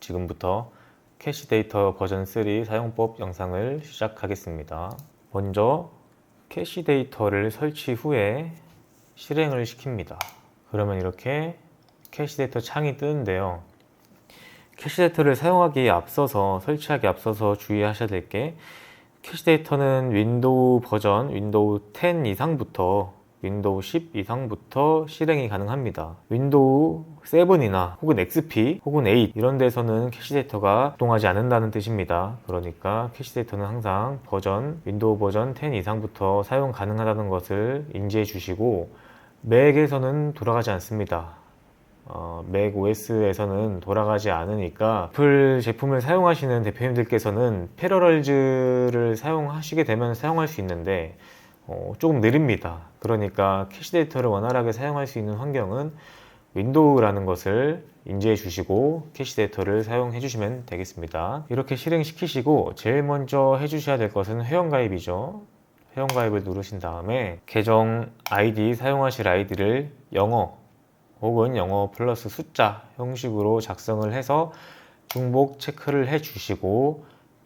지금부터 캐시데이터 버전 3 사용법 영상을 시작하겠습니다. 먼저 캐시데이터를 설치 후에 실행을 시킵니다. 그러면 이렇게 캐시데이터 창이 뜨는데요. 캐시데이터를 사용하기에 앞서서, 설치하기에 앞서서 주의하셔야 될 게, 캐시데이터는 윈도우 버전, 윈도우 10 이상부터 윈도우 10 이상부터 실행이 가능합니다. 윈도우 7이나 혹은 XP 혹은 8 이런 데서는 캐시데이터가 작동하지 않는다는 뜻입니다. 그러니까 캐시데이터는 항상 윈도우 버전 10 이상부터 사용 가능하다는 것을 인지해 주시고, 맥에서는 돌아가지 않습니다. 맥 OS에서는 돌아가지 않으니까 애플 제품을 사용하시는 대표님들께서는 패러럴즈를 사용하시게 되면 사용할 수 있는데 조금 느립니다. 그러니까 캐시데이터를 원활하게 사용할 수 있는 환경은 윈도우라는 것을 인지해 주시고 캐시데이터를 사용해 주시면 되겠습니다. 이렇게 실행시키시고 제일 먼저 해 주셔야 될 것은 회원가입이죠. 회원가입을 누르신 다음에 계정 아이디, 사용하실 아이디를 영어 혹은 영어 플러스 숫자 형식으로 작성을 해서 중복 체크를 해 주시고,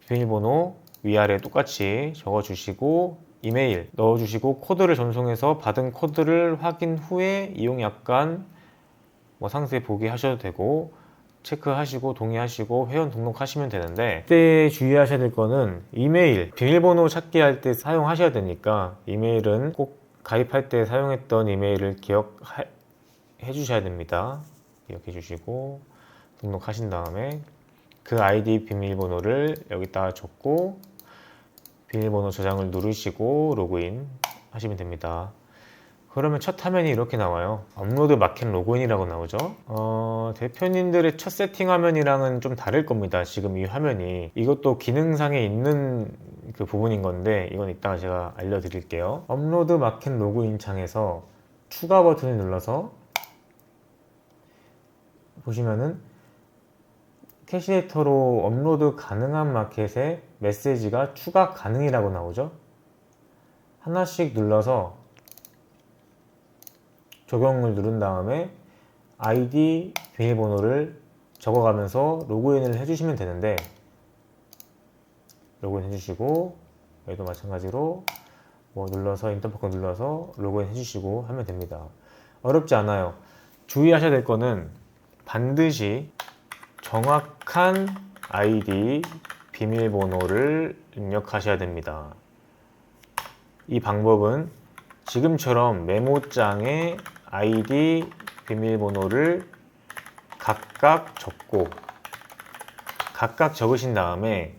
비밀번호 위아래 똑같이 적어 주시고, 이메일 넣어 주시고, 코드를 전송해서 받은 코드를 확인 후에 이용 약관 상세 보기 하셔도 되고, 체크하시고 동의하시고 회원 등록하시면 되는데, 이때 주의하셔야 될 거는 이메일, 비밀번호 찾기 할 때 사용하셔야 되니까 이메일은 꼭 가입할 때 사용했던 이메일을 기억해 주셔야 됩니다. 기억해 주시고 등록하신 다음에 그 아이디 비밀번호를 여기다 적고 비밀번호 저장을 누르시고 로그인 하시면 됩니다. 그러면 첫 화면이 이렇게 나와요. 업로드 마켓 로그인이라고 나오죠. 대표님들의 첫 세팅 화면이랑은 좀 다를 겁니다. 지금 이 화면이, 이것도 기능상에 있는 그 부분인 건데 이건 이따가 제가 알려드릴게요. 업로드 마켓 로그인 창에서 추가 버튼을 눌러서 보시면은 캐시데이터로 업로드 가능한 마켓에 메시지가 추가 가능이라고 나오죠. 하나씩 눌러서 적용을 누른 다음에 아이디 비밀번호를 적어가면서 로그인을 해주시면 되는데, 로그인 해주시고 여기도 마찬가지로 눌러서 인터퍼커 눌러서 로그인 해주시고 하면 됩니다. 어렵지 않아요. 주의하셔야 될 거는 반드시 정확한 아이디 비밀번호를 입력하셔야 됩니다. 이 방법은 지금처럼 메모장에 아이디 비밀번호를 각각 적으신 다음에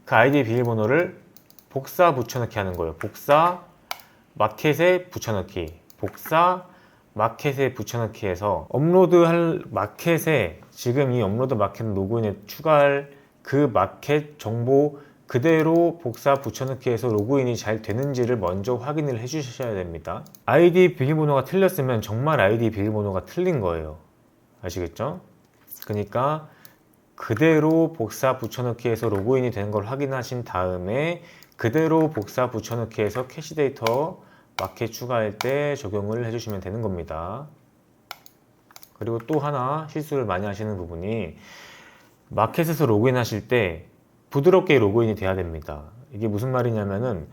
그 아이디 비밀번호를 복사 붙여넣기 하는 거예요. 복사 마켓에 붙여넣기, 복사 마켓에 붙여넣기 해서 업로드할 마켓에, 지금 이 업로드 마켓 로그인에 추가할 그 마켓 정보 그대로 복사 붙여넣기 해서 로그인이 잘 되는지를 먼저 확인을 해 주셔야 됩니다. 아이디 비밀번호가 틀렸으면 정말 아이디 비밀번호가 틀린 거예요. 아시겠죠? 그러니까 그대로 복사 붙여넣기 해서 로그인이 되는 걸 확인하신 다음에 그대로 복사 붙여넣기 해서 캐시데이터 마켓 추가할 때 적용을 해주시면 되는 겁니다. 그리고 또 하나 실수를 많이 하시는 부분이, 마켓에서 로그인 하실 때 부드럽게 로그인이 돼야 됩니다. 이게 무슨 말이냐면은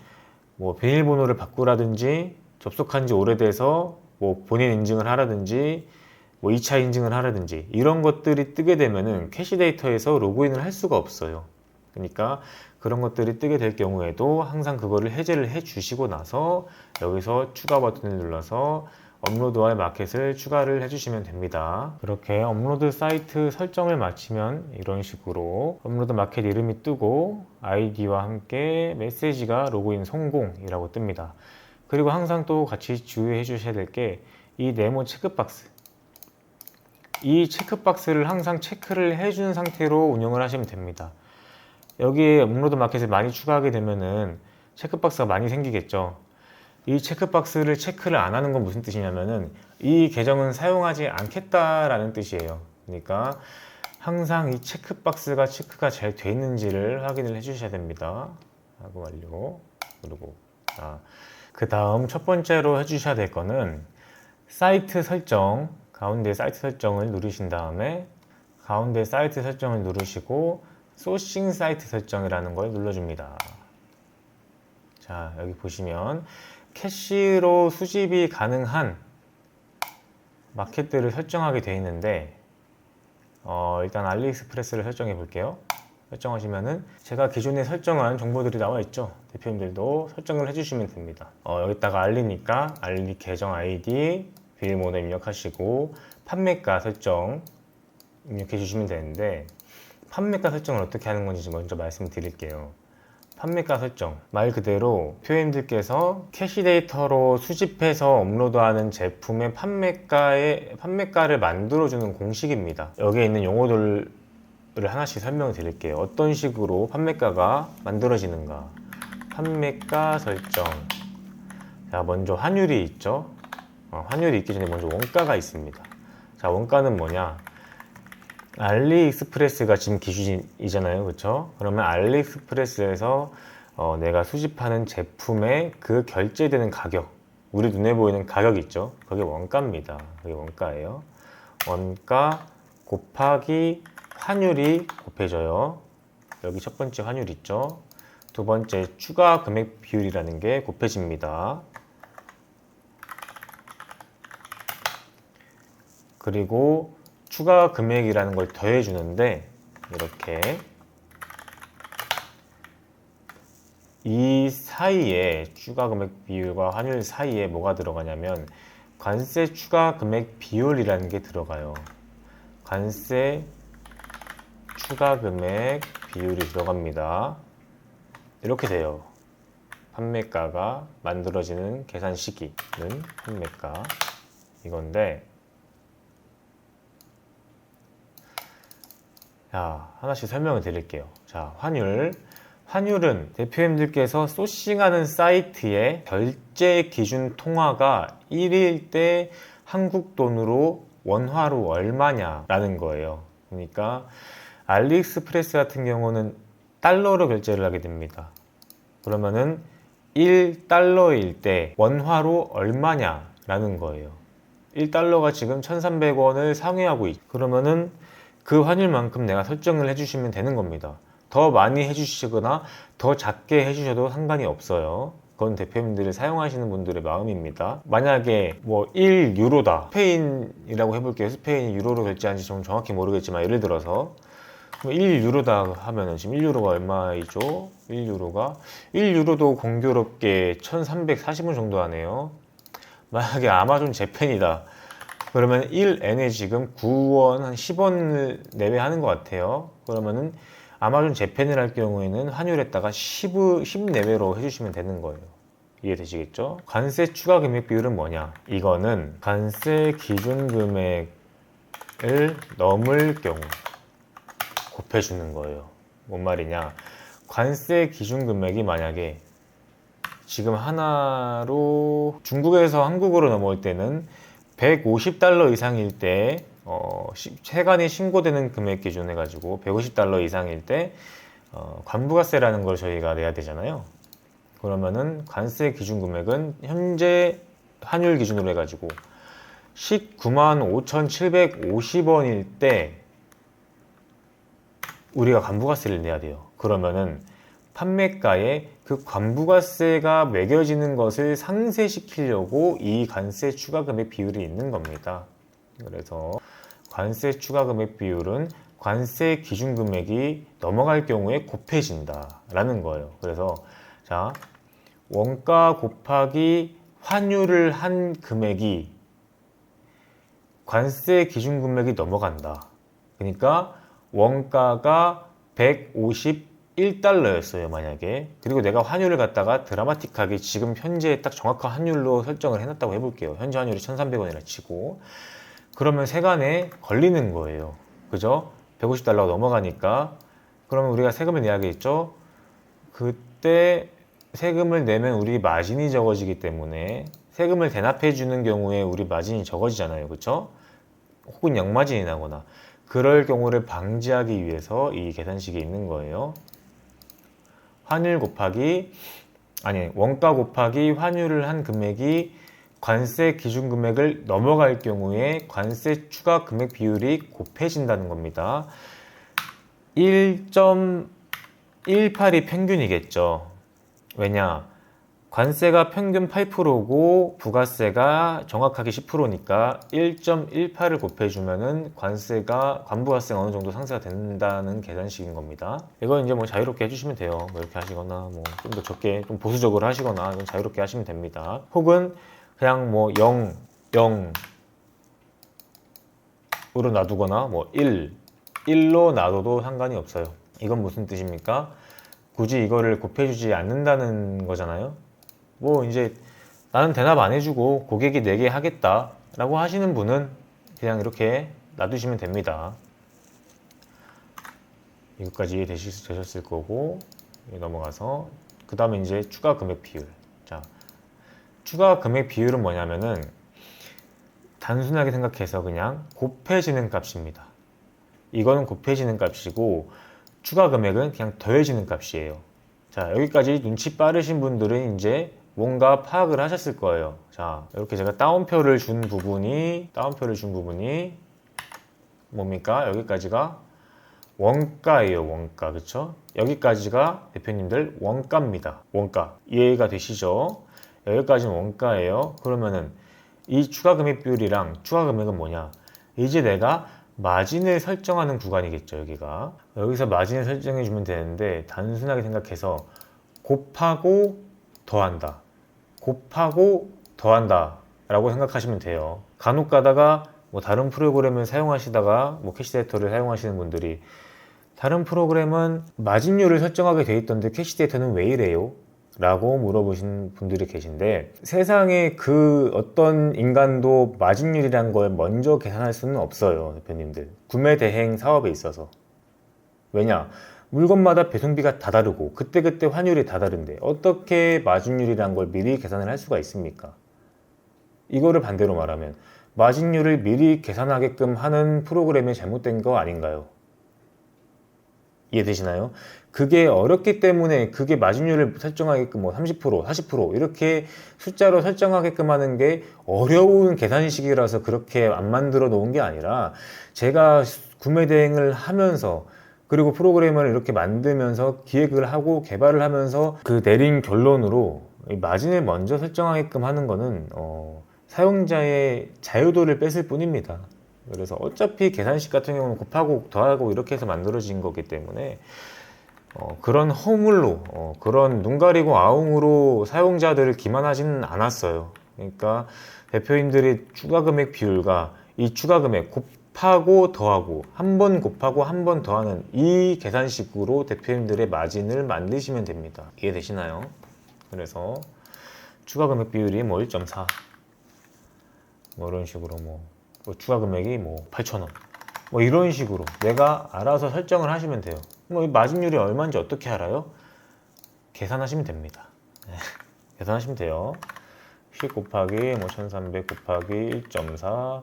비밀번호를 바꾸라든지 접속한 지 오래돼서 본인 인증을 하라든지 2차 인증을 하라든지 이런 것들이 뜨게 되면은 캐시데이터에서 로그인을 할 수가 없어요. 그러니까 그런 것들이 뜨게 될 경우에도 항상 그거를 해제를 해 주시고 나서 여기서 추가 버튼을 눌러서 업로드와 마켓을 추가를 해주시면 됩니다. 그렇게 업로드 사이트 설정을 마치면 이런 식으로 업로드 마켓 이름이 뜨고 아이디와 함께 메시지가 로그인 성공이라고 뜹니다. 그리고 항상 또 같이 주의해 주셔야 될 게 이 네모 체크박스, 이 체크박스를 항상 체크를 해준 상태로 운영을 하시면 됩니다. 여기에 업로드 마켓을 많이 추가하게 되면은 체크박스가 많이 생기겠죠. 이 체크박스를 체크를 안 하는 건 무슨 뜻이냐면은 이 계정은 사용하지 않겠다라는 뜻이에요. 그러니까 항상 이 체크박스가 체크가 잘 돼 있는지를 확인을 해 주셔야 됩니다. 하고 완료. 그리고 그 다음 첫 번째로 해 주셔야 될 거는 사이트 설정, 가운데 사이트 설정을 누르신 다음에 가운데 사이트 설정을 누르시고 소싱 사이트 설정이라는 걸 눌러줍니다. 자, 여기 보시면 캐시로 수집이 가능한 마켓들을 설정하게 되어 있는데 일단 알리익스프레스를 설정해 볼게요. 설정하시면은 제가 기존에 설정한 정보들이 나와 있죠. 대표님들도 설정을 해주시면 됩니다. 여기다가 알리니까 알리 계정 아이디, 비밀번호 입력하시고 판매가 설정 입력해 주시면 되는데, 판매가 설정을 어떻게 하는 건지 먼저 말씀드릴게요. 판매가 설정, 말 그대로 표현님들께서 캐시 데이터로 수집해서 업로드하는 제품의 판매가를 만들어주는 공식입니다. 여기에 있는 용어들을 하나씩 설명을 드릴게요. 어떤 식으로 판매가가 만들어지는가. 판매가 설정. 자, 먼저 환율이 있죠. 환율이 있기 전에 먼저 원가가 있습니다. 자, 원가는 뭐냐? 알리익스프레스가 지금 기준이잖아요, 그렇죠? 그러면 알리익스프레스에서 내가 수집하는 제품의 그 결제되는 가격, 우리 눈에 보이는 가격 있죠? 그게 원가입니다. 그게 원가예요. 원가 곱하기 환율이 곱해져요. 여기 첫 번째 환율 있죠? 두 번째 추가 금액 비율이라는 게 곱해집니다. 그리고 추가 금액이라는 걸 더해주는데, 이렇게 이 사이에 추가 금액 비율과 환율 사이에 뭐가 들어가냐면 관세 추가 금액 비율이라는 게 들어가요. 관세 추가 금액 비율이 들어갑니다. 이렇게 돼요. 판매가가 만들어지는 계산 시기는 판매가 이건데, 자, 하나씩 설명을 드릴게요. 자, 환율은 대표님들께서 소싱하는 사이트의 결제 기준 통화가 1일 때 한국 돈으로 원화로 얼마냐라는 거예요. 그러니까 알리익스프레스 같은 경우는 달러로 결제를 하게 됩니다. 그러면은 1달러일 때 원화로 얼마냐라는 거예요. 1달러가 지금 1,300원을 상회하고 있죠. 그러면은 그 환율만큼 내가 설정을 해주시면 되는 겁니다. 더 많이 해주시거나 더 작게 해주셔도 상관이 없어요. 그건 대표님들이 사용하시는 분들의 마음입니다. 만약에 뭐 1유로다, 스페인이라고 해볼게요. 스페인이 유로로 결제하는지 좀 정확히 모르겠지만, 예를 들어서 1유로다 하면은 지금 1유로가 얼마이죠? 1유로도 공교롭게 1340원 정도 하네요. 만약에 아마존 재팬이다, 그러면 1엔에 지금 9원, 한 10원 내외 하는 것 같아요. 그러면은 아마존 재팬을 할 경우에는 환율에다가 10 내외로 해주시면 되는 거예요. 이해되시겠죠? 관세 추가 금액 비율은 뭐냐? 이거는 관세 기준 금액을 넘을 경우 곱해주는 거예요. 뭔 말이냐? 관세 기준 금액이 만약에 지금 하나로 중국에서 한국으로 넘어올 때는 150달러 이상일 때 세관이 신고되는 금액 기준 해가지고 150달러 이상일 때 관부가세라는 걸 저희가 내야 되잖아요. 그러면은 관세 기준 금액은 현재 환율 기준으로 해가지고 195,750원일 때 우리가 관부가세를 내야 돼요. 그러면은 판매가에 그 관부가세가 매겨지는 것을 상쇄시키려고 이 관세 추가 금액 비율이 있는 겁니다. 그래서 관세 추가 금액 비율은 관세 기준 금액이 넘어갈 경우에 곱해진다 라는 거예요. 그래서 자, 원가 곱하기 환율을 한 금액이 관세 기준 금액이 넘어간다. 그러니까 원가가 151달러였어요, 만약에. 그리고 내가 환율을 갖다가 드라마틱하게 지금 현재 딱 정확한 환율로 설정을 해놨다고 해볼게요. 현재 환율이 1,300원이라 치고. 그러면 세관에 걸리는 거예요. 그죠? 150달러가 넘어가니까. 그러면 우리가 세금을 내야겠죠? 그때 세금을 내면 우리 마진이 적어지기 때문에 세금을 대납해 주는 경우에 우리 마진이 적어지잖아요. 그쵸? 혹은 역마진이 나거나. 그럴 경우를 방지하기 위해서 이 계산식이 있는 거예요. 원가 곱하기 환율을 한 금액이 관세 기준 금액을 넘어갈 경우에 관세 추가 금액 비율이 곱해진다는 겁니다. 1.18이 평균이겠죠. 왜냐? 관세가 평균 8%고 부가세가 정확하게 10%니까 1.18을 곱해주면은 관부가세가 어느 정도 상쇄가 된다는 계산식인 겁니다. 이건 이제 뭐 자유롭게 해주시면 돼요. 뭐 이렇게 하시거나 뭐 좀 더 적게 좀 보수적으로 하시거나 이건 자유롭게 하시면 됩니다. 혹은 그냥 뭐 0, 0으로 놔두거나 뭐 1로 놔둬도 상관이 없어요. 이건 무슨 뜻입니까? 굳이 이거를 곱해주지 않는다는 거잖아요. 뭐 이제 나는 대납 안 해주고 고객이 내게 하겠다 라고 하시는 분은 그냥 이렇게 놔두시면 됩니다. 이것까지 이해되셨을 거고, 넘어가서 그 다음에 이제 추가 금액 비율. 자, 추가 금액 비율은 뭐냐면은 단순하게 생각해서 그냥 곱해지는 값입니다. 이거는 곱해지는 값이고 추가 금액은 그냥 더해지는 값이에요. 자, 여기까지 눈치 빠르신 분들은 이제 뭔가 파악을 하셨을 거예요. 자, 이렇게 제가 따옴표를 준 부분이 뭡니까? 여기까지가 원가예요. 원가. 그쵸? 여기까지가 대표님들 원가입니다. 원가. 이해가 되시죠? 여기까지는 원가예요. 그러면은 이 추가 금액 비율이랑 추가 금액은 뭐냐? 이제 내가 마진을 설정하는 구간이겠죠. 여기서 마진을 설정해 주면 되는데 단순하게 생각해서 곱하고 더한다. 곱하고 더한다 라고 생각하시면 돼요. 간혹 가다가 뭐 다른 프로그램을 사용하시다가 뭐 캐시데이터를 사용하시는 분들이 다른 프로그램은 마진율을 설정하게 돼 있던데 캐시데이터는 왜 이래요? 라고 물어보신 분들이 계신데 세상에 그 어떤 인간도 마진율이란 걸 먼저 계산할 수는 없어요. 대표님들. 구매 대행 사업에 있어서. 왜냐? 물건마다 배송비가 다 다르고 그때그때 환율이 다 다른데 어떻게 마진율이란 걸 미리 계산을 할 수가 있습니까? 이거를 반대로 말하면 마진율을 미리 계산하게끔 하는 프로그램이 잘못된 거 아닌가요? 이해되시나요? 그게 어렵기 때문에 그게 마진율을 설정하게끔 뭐 30%, 40% 이렇게 숫자로 설정하게끔 하는 게 어려운 계산식이라서 그렇게 안 만들어 놓은 게 아니라 제가 구매 대행을 하면서 그리고 프로그램을 이렇게 만들면서 기획을 하고 개발을 하면서 그 내린 결론으로 마진을 먼저 설정하게끔 하는 거는 사용자의 자유도를 뺐을 뿐입니다. 그래서 어차피 계산식 같은 경우는 곱하고 더하고 이렇게 해서 만들어진 거기 때문에 그런 허물로 그런 눈 가리고 아웅으로 사용자들을 기만하지는 않았어요. 그러니까 대표님들의 추가 금액 비율과 이 추가 금액 곱하고 더하고 한 번 곱하고 한 번 더하는 이 계산식으로 대표님들의 마진을 만드시면 됩니다. 이해되시나요? 그래서 추가 금액 비율이 뭐 1.4 뭐 이런 식으로 뭐 추가 금액이 뭐 8,000원 뭐 이런 식으로 내가 알아서 설정을 하시면 돼요. 뭐 마진율이 얼마인지 어떻게 알아요? 계산하시면 됩니다. 네. 계산하시면 돼요. 10 곱하기 뭐 1300 곱하기 1.4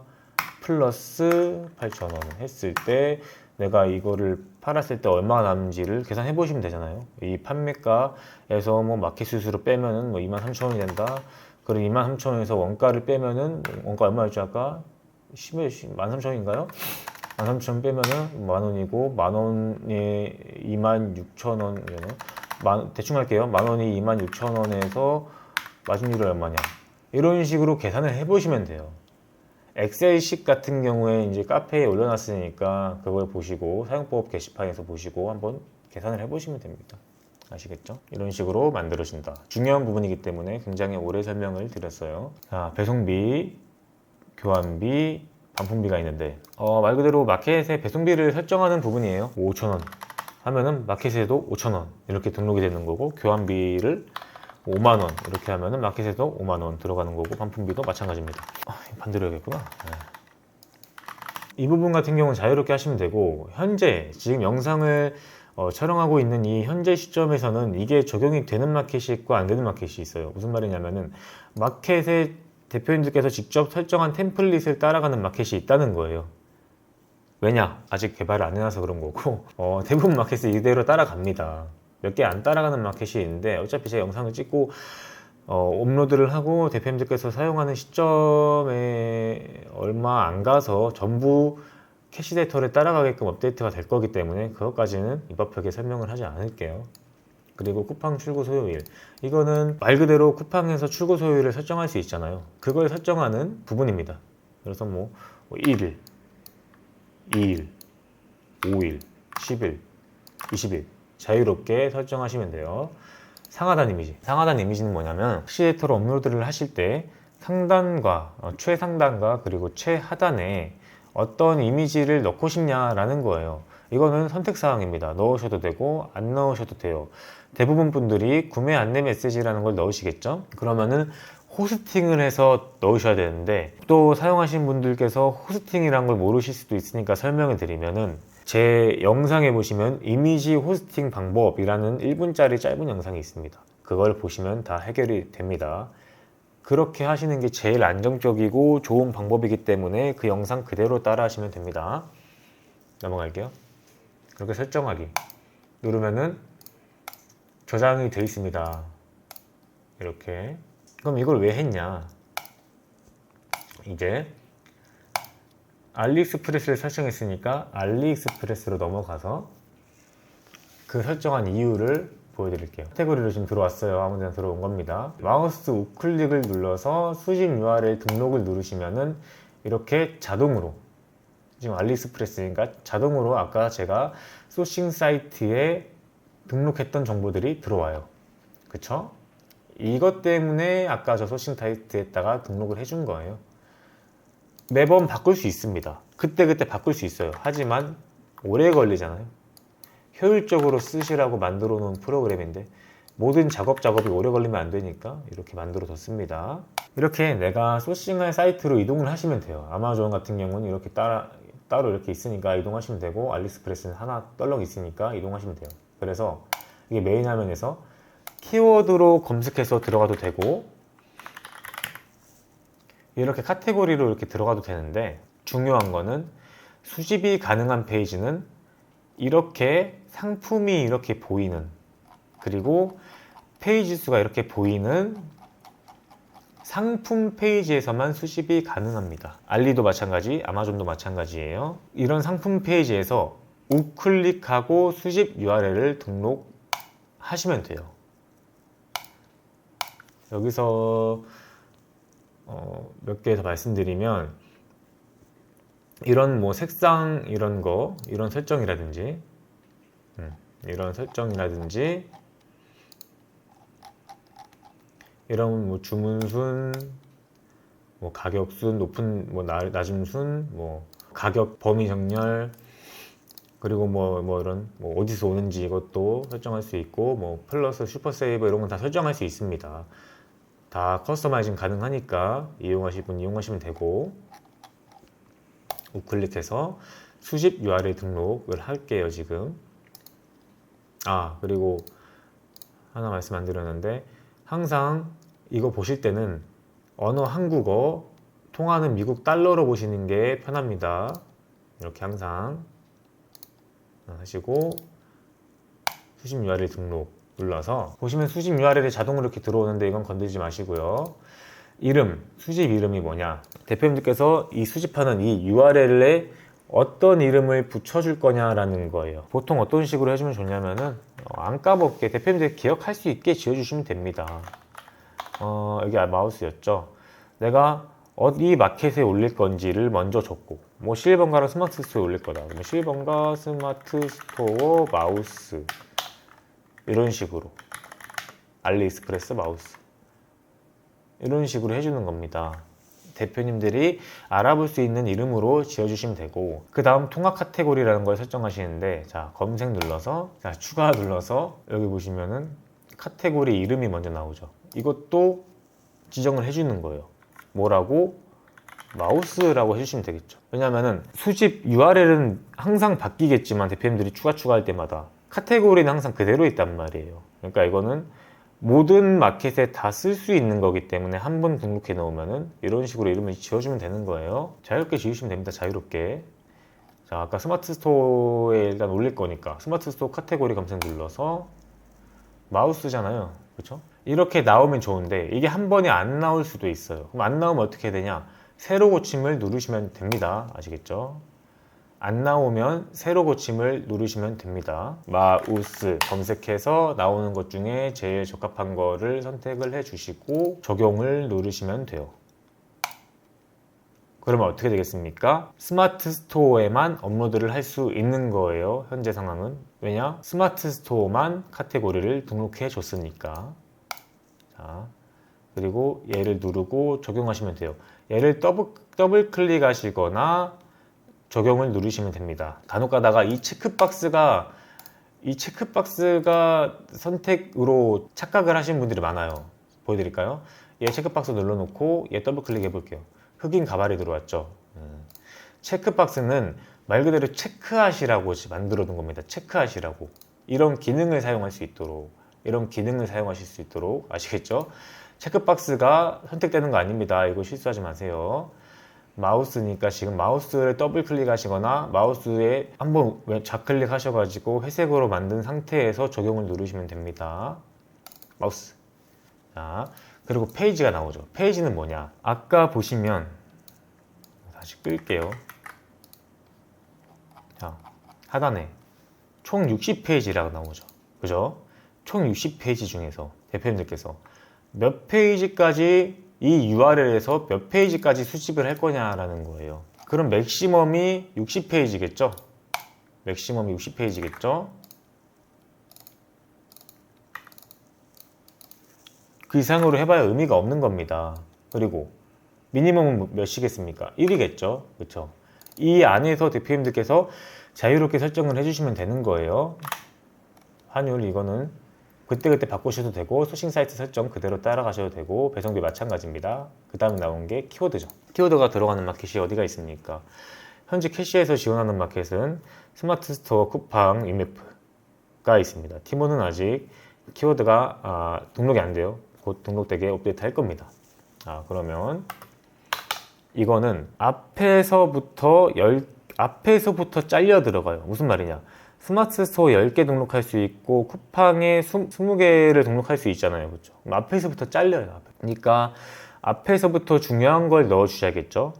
플러스 8,000원 했을 때 내가 이거를 팔았을 때 얼마 남는지를 계산해 보시면 되잖아요. 이 판매가에서 뭐 마켓 수수료 빼면은 뭐 23,000원이 된다. 그리고 23,000원에서 원가를 빼면은 원가 얼마였죠 아까? 13,000원인가요? 13,000원 빼면은 만원이고 만원에 26,000원 대충 할게요. 만원이 26,000원에서 마진율이 얼마냐 이런 식으로 계산을 해보시면 돼요. 엑셀식 같은 경우에 이제 카페에 올려놨으니까 그걸 보시고 사용법 게시판에서 보시고 한번 계산을 해보시면 됩니다. 아시겠죠? 이런 식으로 만들어진다. 중요한 부분이기 때문에 굉장히 오래 설명을 드렸어요. 자, 배송비, 교환비, 반품비가 있는데 말 그대로 마켓에 배송비를 설정하는 부분이에요. 5,000원 하면은 마켓에도 5,000원 이렇게 등록이 되는 거고 교환비를 5만원 이렇게 하면은 마켓에도 5만원 들어가는 거고 반품비도 마찬가지입니다. 반대로 해야겠구나. 네. 이 부분 같은 경우는 자유롭게 하시면 되고 현재 지금 영상을 촬영하고 있는 이 현재 시점에서는 이게 적용이 되는 마켓이 있고 안 되는 마켓이 있어요. 무슨 말이냐면은 마켓에 대표님들께서 직접 설정한 템플릿을 따라가는 마켓이 있다는 거예요. 왜냐? 아직 개발을 안 해놔서 그런 거고 대부분 마켓은 이대로 따라갑니다. 몇 개 안 따라가는 마켓이 있는데 어차피 제가 영상을 찍고 업로드를 하고 대표님들께서 사용하는 시점에 얼마 안 가서 전부 캐시 데이터를 따라가게끔 업데이트가 될 거기 때문에 그것까지는 입법하게 설명을 하지 않을게요. 그리고 쿠팡 출고 소요일, 이거는 말 그대로 쿠팡에서 출고 소요일을 설정할 수 있잖아요. 그걸 설정하는 부분입니다. 그래서 뭐 1일, 2일, 5일, 10일, 20일 자유롭게 설정하시면 돼요. 상하단 이미지, 상하단 이미지는 뭐냐면 캐시데이터로 업로드를 하실 때 상단과 최상단과 그리고 최하단에 어떤 이미지를 넣고 싶냐라는 거예요. 이거는 선택사항입니다. 넣으셔도 되고 안 넣으셔도 돼요. 대부분 분들이 구매 안내 메시지라는 걸 넣으시겠죠? 그러면은 호스팅을 해서 넣으셔야 되는데, 또 사용하시는 분들께서 호스팅이란 걸 모르실 수도 있으니까 설명을 드리면은, 제 영상에 보시면 이미지 호스팅 방법이라는 1분짜리 짧은 영상이 있습니다. 그걸 보시면 다 해결이 됩니다. 그렇게 하시는 게 제일 안정적이고 좋은 방법이기 때문에 그 영상 그대로 따라 하시면 됩니다. 넘어갈게요. 그렇게 설정하기 누르면은 저장이 되어 있습니다. 이렇게. 그럼 이걸 왜 했냐? 이제 알리익스프레스를 설정했으니까 알리익스프레스로 넘어가서 그 설정한 이유를 보여드릴게요. 카테고리로 지금 들어왔어요. 아무데나 들어온 겁니다. 마우스 우클릭을 눌러서 수집 URL 등록을 누르시면은 이렇게 자동으로, 지금 알리익스프레스니까 자동으로 아까 제가 소싱 사이트에 등록했던 정보들이 들어와요. 그쵸? 이것 때문에 아까 저 소싱 사이트에다가 등록을 해준 거예요. 매번 바꿀 수 있습니다. 그때그때 바꿀 수 있어요. 하지만 오래 걸리잖아요. 효율적으로 쓰시라고 만들어 놓은 프로그램인데 모든 작업이 오래 걸리면 안 되니까 이렇게 만들어 뒀습니다. 이렇게 내가 소싱할 사이트로 이동을 하시면 돼요. 아마존 같은 경우는 이렇게 따로 이렇게 있으니까 이동하시면 되고, 알리익스프레스는 하나 떨렁 있으니까 이동하시면 돼요. 그래서 이게 메인 화면에서 키워드로 검색해서 들어가도 되고, 이렇게 카테고리로 이렇게 들어가도 되는데, 중요한 거는 수집이 가능한 페이지는 이렇게 상품이 이렇게 보이는, 그리고 페이지 수가 이렇게 보이는 상품 페이지에서만 수집이 가능합니다. 알리도 마찬가지, 아마존도 마찬가지예요. 이런 상품 페이지에서 우클릭하고 수집 URL을 등록하시면 돼요. 여기서 몇 개 더 말씀드리면, 이런 뭐 색상 이런 거, 이런 설정이라든지 이런 뭐 주문순, 뭐 가격순, 높은 뭐 낮은 순, 뭐 가격 범위 정렬, 그리고 뭐 이런 뭐 어디서 오는지 이것도 설정할 수 있고, 뭐 플러스 슈퍼 세이버 이런 건 다 설정할 수 있습니다. 다 커스터마이징 가능하니까 이용하실 분 이용하시면 되고, 우클릭해서 수집 URL 등록을 할게요. 지금 그리고 하나 말씀 안 드렸는데, 항상 이거 보실 때는 언어 한국어, 통화는 미국 달러로 보시는 게 편합니다. 이렇게 항상 하시고 수집 URL 등록 눌러서 보시면 수집 URL이 자동으로 이렇게 들어오는데 이건 건들지 마시고요. 이름, 수집 이름이 뭐냐, 대표님들께서 이 수집하는 이 URL에 어떤 이름을 붙여줄 거냐라는 거예요. 보통 어떤 식으로 해주면 좋냐면은 안 까먹게 대표님들 기억할 수 있게 지어주시면 됩니다. 여기 마우스였죠. 내가 어디 마켓에 올릴 건지를 먼저 줬고, 뭐 실버가랑 스마트 스토어에 올릴 거다. 그러면 실버가 스마트 스토어 마우스, 이런 식으로 알리익스프레스 마우스, 이런 식으로 해주는 겁니다. 대표님들이 알아볼 수 있는 이름으로 지어주시면 되고, 그 다음 통합 카테고리라는 걸 설정하시는데, 자, 검색 눌러서, 자, 추가 눌러서 여기 보시면은 카테고리 이름이 먼저 나오죠. 이것도 지정을 해주는 거예요. 뭐라고? 마우스라고 해주시면 되겠죠. 왜냐면은 수집 URL은 항상 바뀌겠지만 대표님들이 추가할 때마다 카테고리는 항상 그대로 있단 말이에요. 그러니까 이거는 모든 마켓에 다 쓸 수 있는 거기 때문에 한 번 등록해 놓으면은 이런 식으로 이름을 지어주면 되는 거예요. 자유롭게 지으시면 됩니다. 자유롭게. 자, 아까 스마트 스토어에 일단 올릴 거니까 스마트 스토어 카테고리 검색 눌러서 마우스잖아요. 그렇죠? 이렇게 나오면 좋은데 이게 한 번에 안 나올 수도 있어요. 그럼 안 나오면 어떻게 되냐? 새로 고침을 누르시면 됩니다. 아시겠죠? 안 나오면 새로 고침을 누르시면 됩니다. 마우스 검색해서 나오는 것 중에 제일 적합한 거를 선택을 해 주시고 적용을 누르시면 돼요. 그러면 어떻게 되겠습니까? 스마트 스토어에만 업로드를 할 수 있는 거예요. 현재 상황은. 왜냐? 스마트 스토어만 카테고리를 등록해 줬으니까. 자, 그리고 얘를 누르고 적용하시면 돼요. 얘를 더블 클릭하시거나 적용을 누르시면 됩니다. 간혹 가다가 이 체크박스가 선택으로 착각을 하시는 분들이 많아요. 보여드릴까요? 얘 체크박스 눌러놓고 얘 더블 클릭해 볼게요. 흑인 가발이 들어왔죠. 체크박스는 말 그대로 체크하시라고 만들어 둔 겁니다. 체크하시라고. 이런 기능을 사용할 수 있도록, 이런 기능을 사용하실 수 있도록. 아시겠죠? 체크박스가 선택되는 거 아닙니다. 이거 실수하지 마세요. 마우스니까 지금 마우스를 더블 클릭하시거나 마우스에 한번 좌클릭 하셔가지고 회색으로 만든 상태에서 적용을 누르시면 됩니다. 마우스. 자, 그리고 페이지가 나오죠. 페이지는 뭐냐? 아까 보시면 다시 끌게요. 자, 하단에 총 60페이지라고 나오죠. 그죠? 총 60페이지 중에서 대표님들께서 몇 페이지까지 이 URL에서 몇 페이지까지 수집을 할 거냐라는 거예요. 그럼 맥시멈이 60페이지겠죠? 맥시멈이 60페이지겠죠? 그 이상으로 해봐야 의미가 없는 겁니다. 그리고 미니멈은 몇이겠습니까? 1이겠죠? 그렇죠? 이 안에서 대표님들께서 자유롭게 설정을 해주시면 되는 거예요. 환율 이거는 그때그때 바꾸셔도 되고 소싱 사이트 설정 그대로 따라가셔도 되고 배송비 마찬가지입니다. 그 다음에 나온 게 키워드죠. 키워드가 들어가는 마켓이 어디가 있습니까? 현재 캐시에서 지원하는 마켓은 스마트 스토어, 쿠팡, 위메프가 있습니다. 티모는 아직 키워드가 등록이 안 돼요. 곧 등록되게 업데이트 할 겁니다. 그러면 이거는 앞에서부터 잘려 들어가요. 무슨 말이냐? 스마트 스토어 10개 등록할 수 있고 쿠팡에 20개를 등록할 수 있잖아요. 그렇죠? 앞에서부터 잘려요. 그러니까 앞에서부터 중요한 걸 넣어 주셔야겠죠?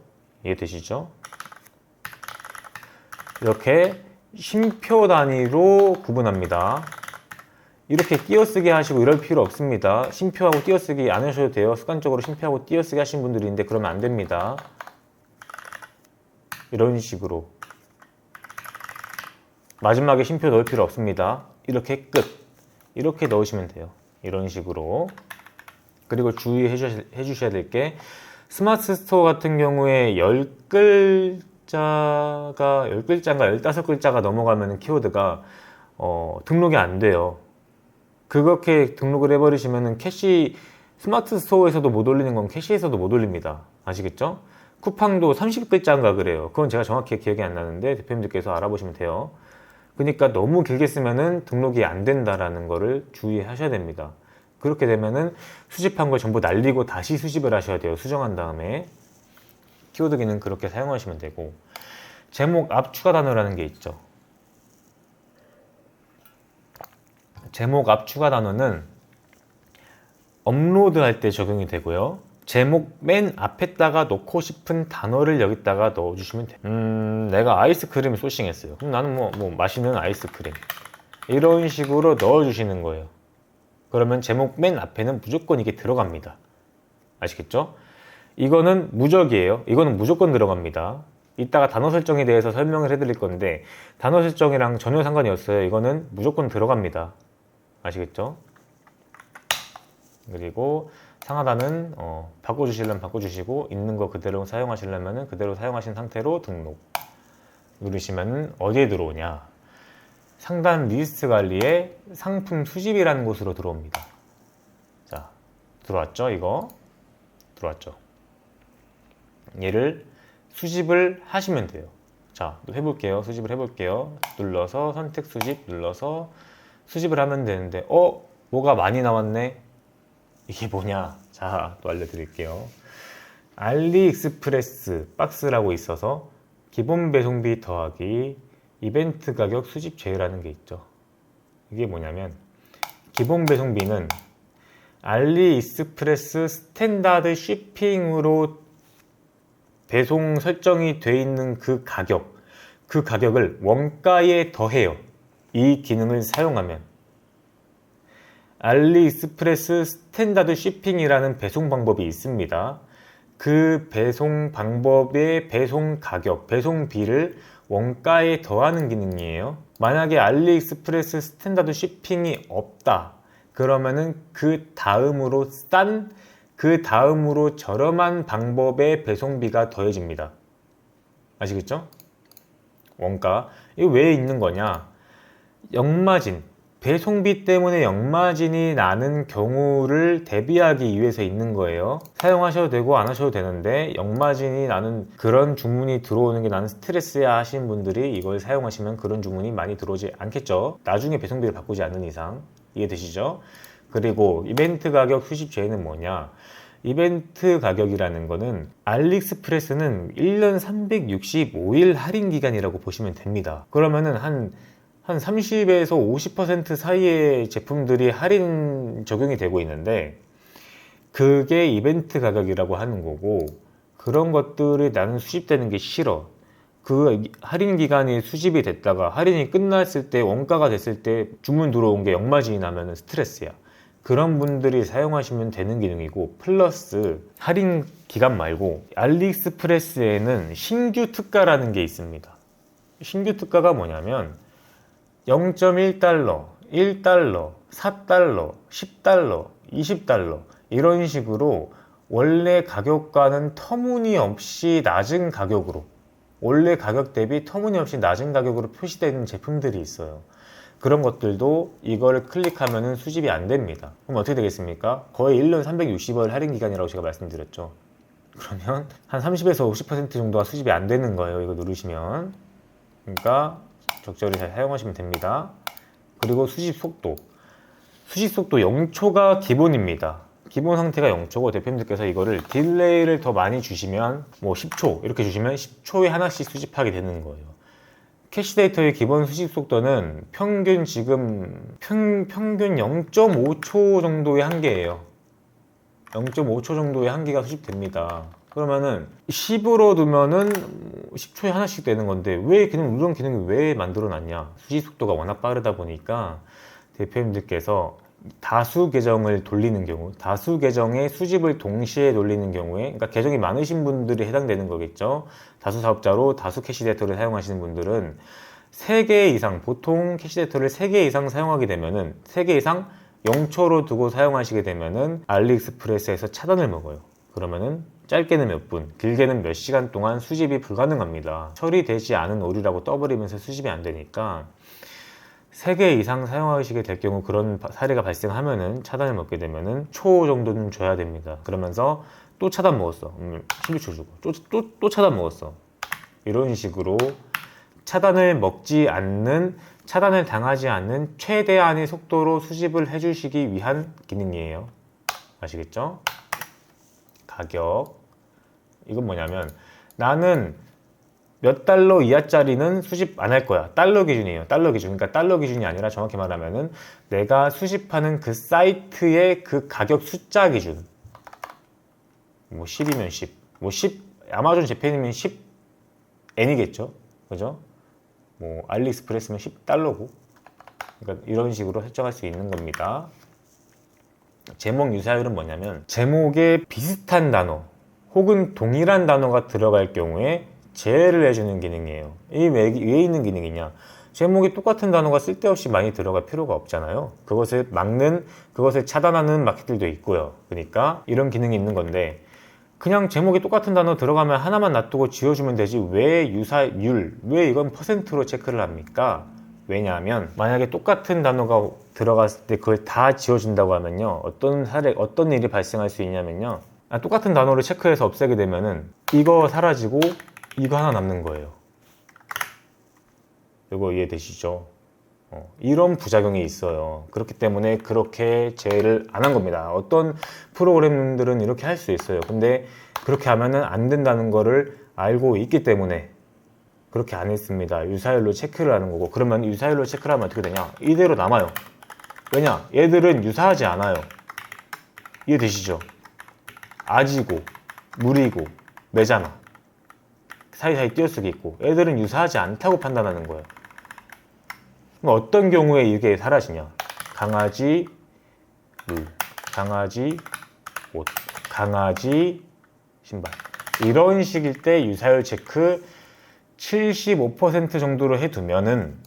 이해되시죠? 이렇게 쉼표 단위로 구분합니다. 이렇게 띄어쓰기 하시고 이럴 필요 없습니다. 쉼표하고 띄어쓰기 안 하셔도 돼요. 습관적으로 쉼표하고 띄어쓰기 하시는 분들이 있는데 그러면 안 됩니다. 이런 식으로 마지막에 쉼표 넣을 필요 없습니다. 이렇게 끝. 이렇게 넣으시면 돼요. 이런 식으로. 그리고 주의해 주셔야 될 게 스마트 스토어 같은 경우에 10글자인가 15글자가 넘어가면 키워드가 등록이 안 돼요. 그렇게 등록을 해버리시면 캐시 스마트 스토어에서도 못 올리는 건 캐시에서도 못 올립니다. 아시겠죠? 쿠팡도 30글자인가 그래요. 그건 제가 정확히 기억이 안 나는데 대표님들께서 알아보시면 돼요. 그러니까 너무 길게 쓰면은 등록이 안 된다라는 거를 주의하셔야 됩니다. 그렇게 되면은 수집한 걸 전부 날리고 다시 수집을 하셔야 돼요. 수정한 다음에. 키워드 기능 그렇게 사용하시면 되고, 제목 앞 추가 단어라는 게 있죠. 제목 앞 추가 단어는 업로드 할 때 적용이 되고요. 제목 맨 앞에다가 넣고 싶은 단어를 여기다가 넣어주시면 돼요. 내가 아이스크림 소싱했어요. 그럼 나는 뭐 맛있는 아이스크림 이런 식으로 넣어주시는 거예요. 그러면 제목 맨 앞에는 무조건 이게 들어갑니다. 아시겠죠? 이거는 무적이에요. 이거는 무조건 들어갑니다. 이따가 단어 설정에 대해서 설명을 해드릴 건데 단어 설정이랑 전혀 상관이 없어요. 이거는 무조건 들어갑니다. 아시겠죠? 그리고 상하단은 바꿔주시려면 바꿔주시고 있는 거 그대로 사용하시려면 그대로 사용하신 상태로 등록 누르시면 어디에 들어오냐? 상단 리스트 관리에 상품 수집이라는 곳으로 들어옵니다. 자, 들어왔죠? 이거 들어왔죠? 얘를 수집을 하시면 돼요. 자, 또 해볼게요. 수집을 해볼게요. 눌러서 선택 수집 눌러서 수집을 하면 되는데 뭐가 많이 나왔네? 이게 뭐냐? 자, 또 알려드릴게요. 알리익스프레스 박스라고 있어서 기본 배송비 더하기 이벤트 가격 수집 제외라는 게 있죠. 이게 뭐냐면 기본 배송비는 알리익스프레스 스탠다드 쉬핑으로 배송 설정이 되어 있는 그 가격을 원가에 더해요. 이 기능을 사용하면. 알리익스프레스 스탠다드 쉬핑이라는 배송 방법이 있습니다. 그 배송 방법의 배송 가격, 배송비를 원가에 더하는 기능이에요. 만약에 알리익스프레스 스탠다드 쉬핑이 없다. 그러면은 그 다음으로 저렴한 방법의 배송비가 더해집니다. 아시겠죠? 원가. 이게 왜 있는 거냐? 역마진. 배송비 때문에 역마진이 나는 경우를 대비하기 위해서 있는 거예요. 사용하셔도 되고 안 하셔도 되는데 역마진이 나는 그런 주문이 들어오는 게 나는 스트레스야 하시는 분들이 이걸 사용하시면 그런 주문이 많이 들어오지 않겠죠. 나중에 배송비를 바꾸지 않는 이상. 이해되시죠? 그리고 이벤트 가격 수집 제외는 뭐냐? 이벤트 가격이라는 거는 알리익스프레스는 1년 365일 할인 기간이라고 보시면 됩니다. 그러면은 한 30에서 50% 사이의 제품들이 할인 적용이 되고 있는데 그게 이벤트 가격이라고 하는 거고, 그런 것들이 나는 수집되는 게 싫어. 그 할인 기간이 수집이 됐다가 할인이 끝났을 때, 원가가 됐을 때 주문 들어온 게 역마진이 나면 스트레스야. 그런 분들이 사용하시면 되는 기능이고, 플러스 할인 기간 말고 알리익스프레스에는 신규 특가라는 게 있습니다. 신규 특가가 뭐냐면 0.1달러, 1달러, 4달러, 10달러, 20달러 이런 식으로 원래 가격과는 터무니없이 낮은 가격으로, 원래 가격 대비 터무니없이 낮은 가격으로 표시되는 제품들이 있어요. 그런 것들도 이걸 클릭하면 수집이 안 됩니다. 그럼 어떻게 되겠습니까? 거의 1년 360일 할인 기간이라고 제가 말씀드렸죠. 그러면 한 30에서 50% 정도가 수집이 안 되는 거예요. 이거 누르시면. 그러니까 적절히 잘 사용하시면 됩니다. 그리고 수집 속도 0초가 기본입니다. 기본 상태가 0초고 대표님들께서 이거를 딜레이를 더 많이 주시면 뭐 10초 이렇게 주시면 10초에 하나씩 수집하게 되는 거예요. 캐시데이터의 기본 수집 속도는 평균 0.5초 정도의 한계예요. 0.5초 정도의 한계가 수집됩니다. 그러면은 10으로 두면은 10초에 하나씩 되는 건데 이런 기능이 왜 만들어 놨냐? 수집 속도가 워낙 빠르다 보니까 대표님들께서 다수 계정을 돌리는 경우, 다수 계정의 수집을 동시에 돌리는 경우에, 그러니까 계정이 많으신 분들이 해당되는 거겠죠. 다수 사업자로 다수 캐시데이터를 사용하시는 분들은 3개 이상, 보통 캐시데이터를 3개 이상 사용하게 되면은 3개 이상 0초로 두고 사용하시게 되면은 알리익스프레스에서 차단을 먹어요. 그러면은 짧게는 몇 분, 길게는 몇 시간 동안 수집이 불가능합니다. 처리되지 않은 오류라고 떠버리면서 수집이 안 되니까 3개 이상 사용하시게 될 경우, 그런 사례가 발생하면은 차단을 먹게 되면은 초 정도는 줘야 됩니다. 그러면서 또 차단 먹었어. 12초 주고 또 차단 먹었어. 이런 식으로 차단을 당하지 않는 최대한의 속도로 수집을 해주시기 위한 기능이에요. 아시겠죠? 가격. 이건 뭐냐면 나는 몇 달러 이하짜리는 수집 안 할 거야. 달러 기준이에요. 달러 기준. 그러니까 달러 기준이 아니라 정확히 말하면은 내가 수집하는 그 사이트의 그 가격 숫자 기준. 뭐 10이면 10. 뭐 10, 아마존 재팬이면 10N이겠죠. 그죠? 뭐 알리익스프레스면 10달러고. 그러니까 이런 식으로 설정할 수 있는 겁니다. 제목 유사율은 뭐냐면 제목에 비슷한 단어 혹은 동일한 단어가 들어갈 경우에 제외를 해주는 기능이에요. 이게 왜 있는 기능이냐? 제목이 똑같은 단어가 쓸데없이 많이 들어갈 필요가 없잖아요. 그것을 차단하는 마켓들도 있고요. 그러니까 이런 기능이 있는 건데, 그냥 제목이 똑같은 단어 들어가면 하나만 놔두고 지워주면 되지 왜 이건 퍼센트로 체크를 합니까? 왜냐하면 만약에 똑같은 단어가 들어갔을 때 그걸 다 지워준다고 하면요, 어떤 일이 발생할 수 있냐면요, 똑같은 단어를 체크해서 없애게 되면은 이거 사라지고 이거 하나 남는 거예요. 이거 이해되시죠? 이런 부작용이 있어요. 그렇기 때문에 그렇게 제외를 안 한 겁니다. 어떤 프로그램들은 이렇게 할 수 있어요. 근데 그렇게 하면은 안 된다는 거를 알고 있기 때문에 그렇게 안 했습니다. 유사율로 체크를 하는 거고, 그러면 유사율로 체크를 하면 어떻게 되냐? 이대로 남아요. 왜냐? 얘들은 유사하지 않아요. 이해되시죠? 아지고 무리고 매잖아. 사이사이 띄어쓰기 있고 애들은 유사하지 않다고 판단하는 거예요. 그럼 어떤 경우에 이게 사라지냐? 강아지 물, 강아지 옷, 강아지 신발 이런 식일 때 유사율 체크 75% 정도로 해두면은